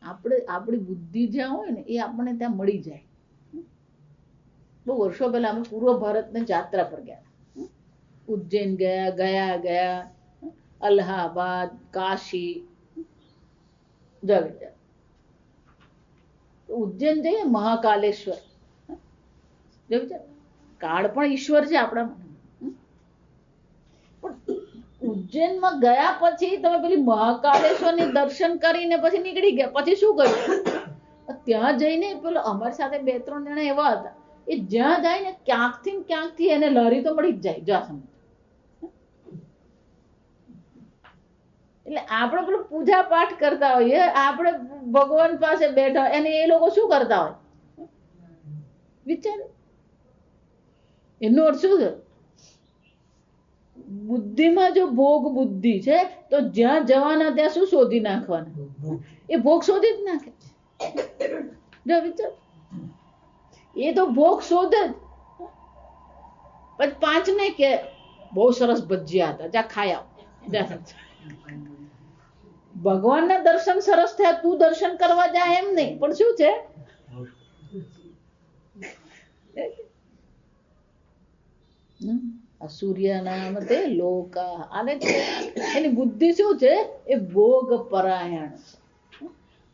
આપણી બુદ્ધિ જ્યાં હોય ને એ આપણને ત્યાં મળી જાય. બહુ વર્ષો પહેલા અમે પૂર્વ ભારતની યાત્રા પર ગયા. ઉજ્જૈન ગયા, અલ્હાબાદ, કાશી. જો વિચાર, ઉજ્જૈન જઈએ મહાકાલેશ્વર. જો વિચાર કાળ પણ ઈશ્વર છે આપણામાં. પણ ઉજ્જૈનમાં ગયા પછી તમે પેલી મહાકાલેશ્વરની દર્શન કરીને પછી નીકળી ગયા, પછી શું કર્યું? ત્યાં જઈને પેલો અમારી સાથે 2-3 જણા એવા હતા, એ જ્યાં જાય ને ક્યાંકથી એને લારી તો મળી જ જાય. જા સમજ. એટલે આપણે પેલું પૂજા પાઠ કરતા હોઈએ, આપણે ભગવાન પાસે બેઠા હોય, અને એ લોકો શું કરતા હોય વિચાર. એનો અર્થ શું છે? બુદ્ધિમાં જો ભોગ બુદ્ધિ છે તો જ્યાં જવાના ત્યાં શું શોધી નાખવાના? એ ભોગ શોધી જ નાખે. જો વિચાર, એ તો ભોગ શોધે જ. પછી 5 ને કે બહુ સરસ ભજીયા હતા, જા ખાયા. ભગવાનના દર્શન સરસ થયા, તું દર્શન કરવા જા એમ નહીં, પણ શું છે? સૂર્યનામ તે લોકા. આને એની બુદ્ધિ શું છે? એ ભોગ પરાયણ છે.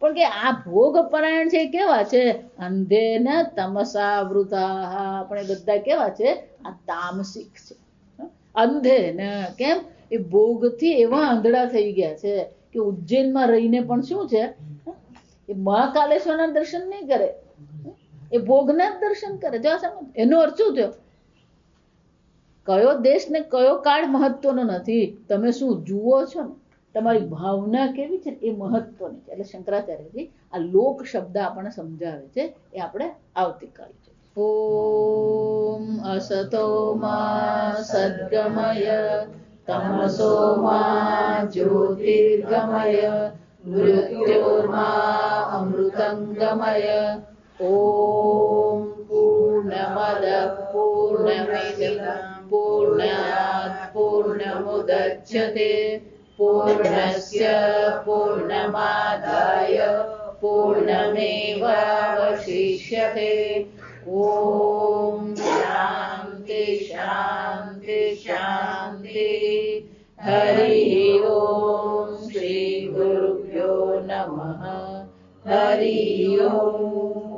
પણ કે આ ભોગ પરાયણ છે કેવા છે? અંધેન તમસાવૃતા. આપણે બધા કેવા છે? આ તામસિક છે. અંધેન કેમ? એ ભોગથી એવા આંધળા થઈ ગયા છે કે ઉજ્જૈનમાં રહીને પણ શું છે? એ મહાકાલેશ્વરના દર્શન નહીં કરે, એ ભોગના જ દર્શન કરે. જો સમજ. એનો અર્થ શું થયો? કયો દેશ ને કયો કાળ મહત્વનો નથી, તમે શું જુઓ છો ને, તમારી ભાવના કેવી છે એ મહત્વની છે. એટલે શંકરાચાર્યજી આ લોક શબ્દ આપણને સમજાવે છે, એ આપણે આવતીકાલે છે. ઓમ અસતો માં સદ્ગમય તમસો માં જ્યોતિર્ગમય મૃત્યોર્મા અમૃતંગમય. ઓમ પૂર્ણમદ પૂર્ણમિદં પૂર્ણાત પૂર્ણમુદચ્યતે પૂર્ણસ્ય પૂર્ણમાદાય પૂર્ણમેવાવશિષ્યતે. ઓમ શાંતિ શાંતિ શાંતિ. હરિ ઓમ. શ્રી ગુરુભ્યો નમઃ. હરિ ઓમ.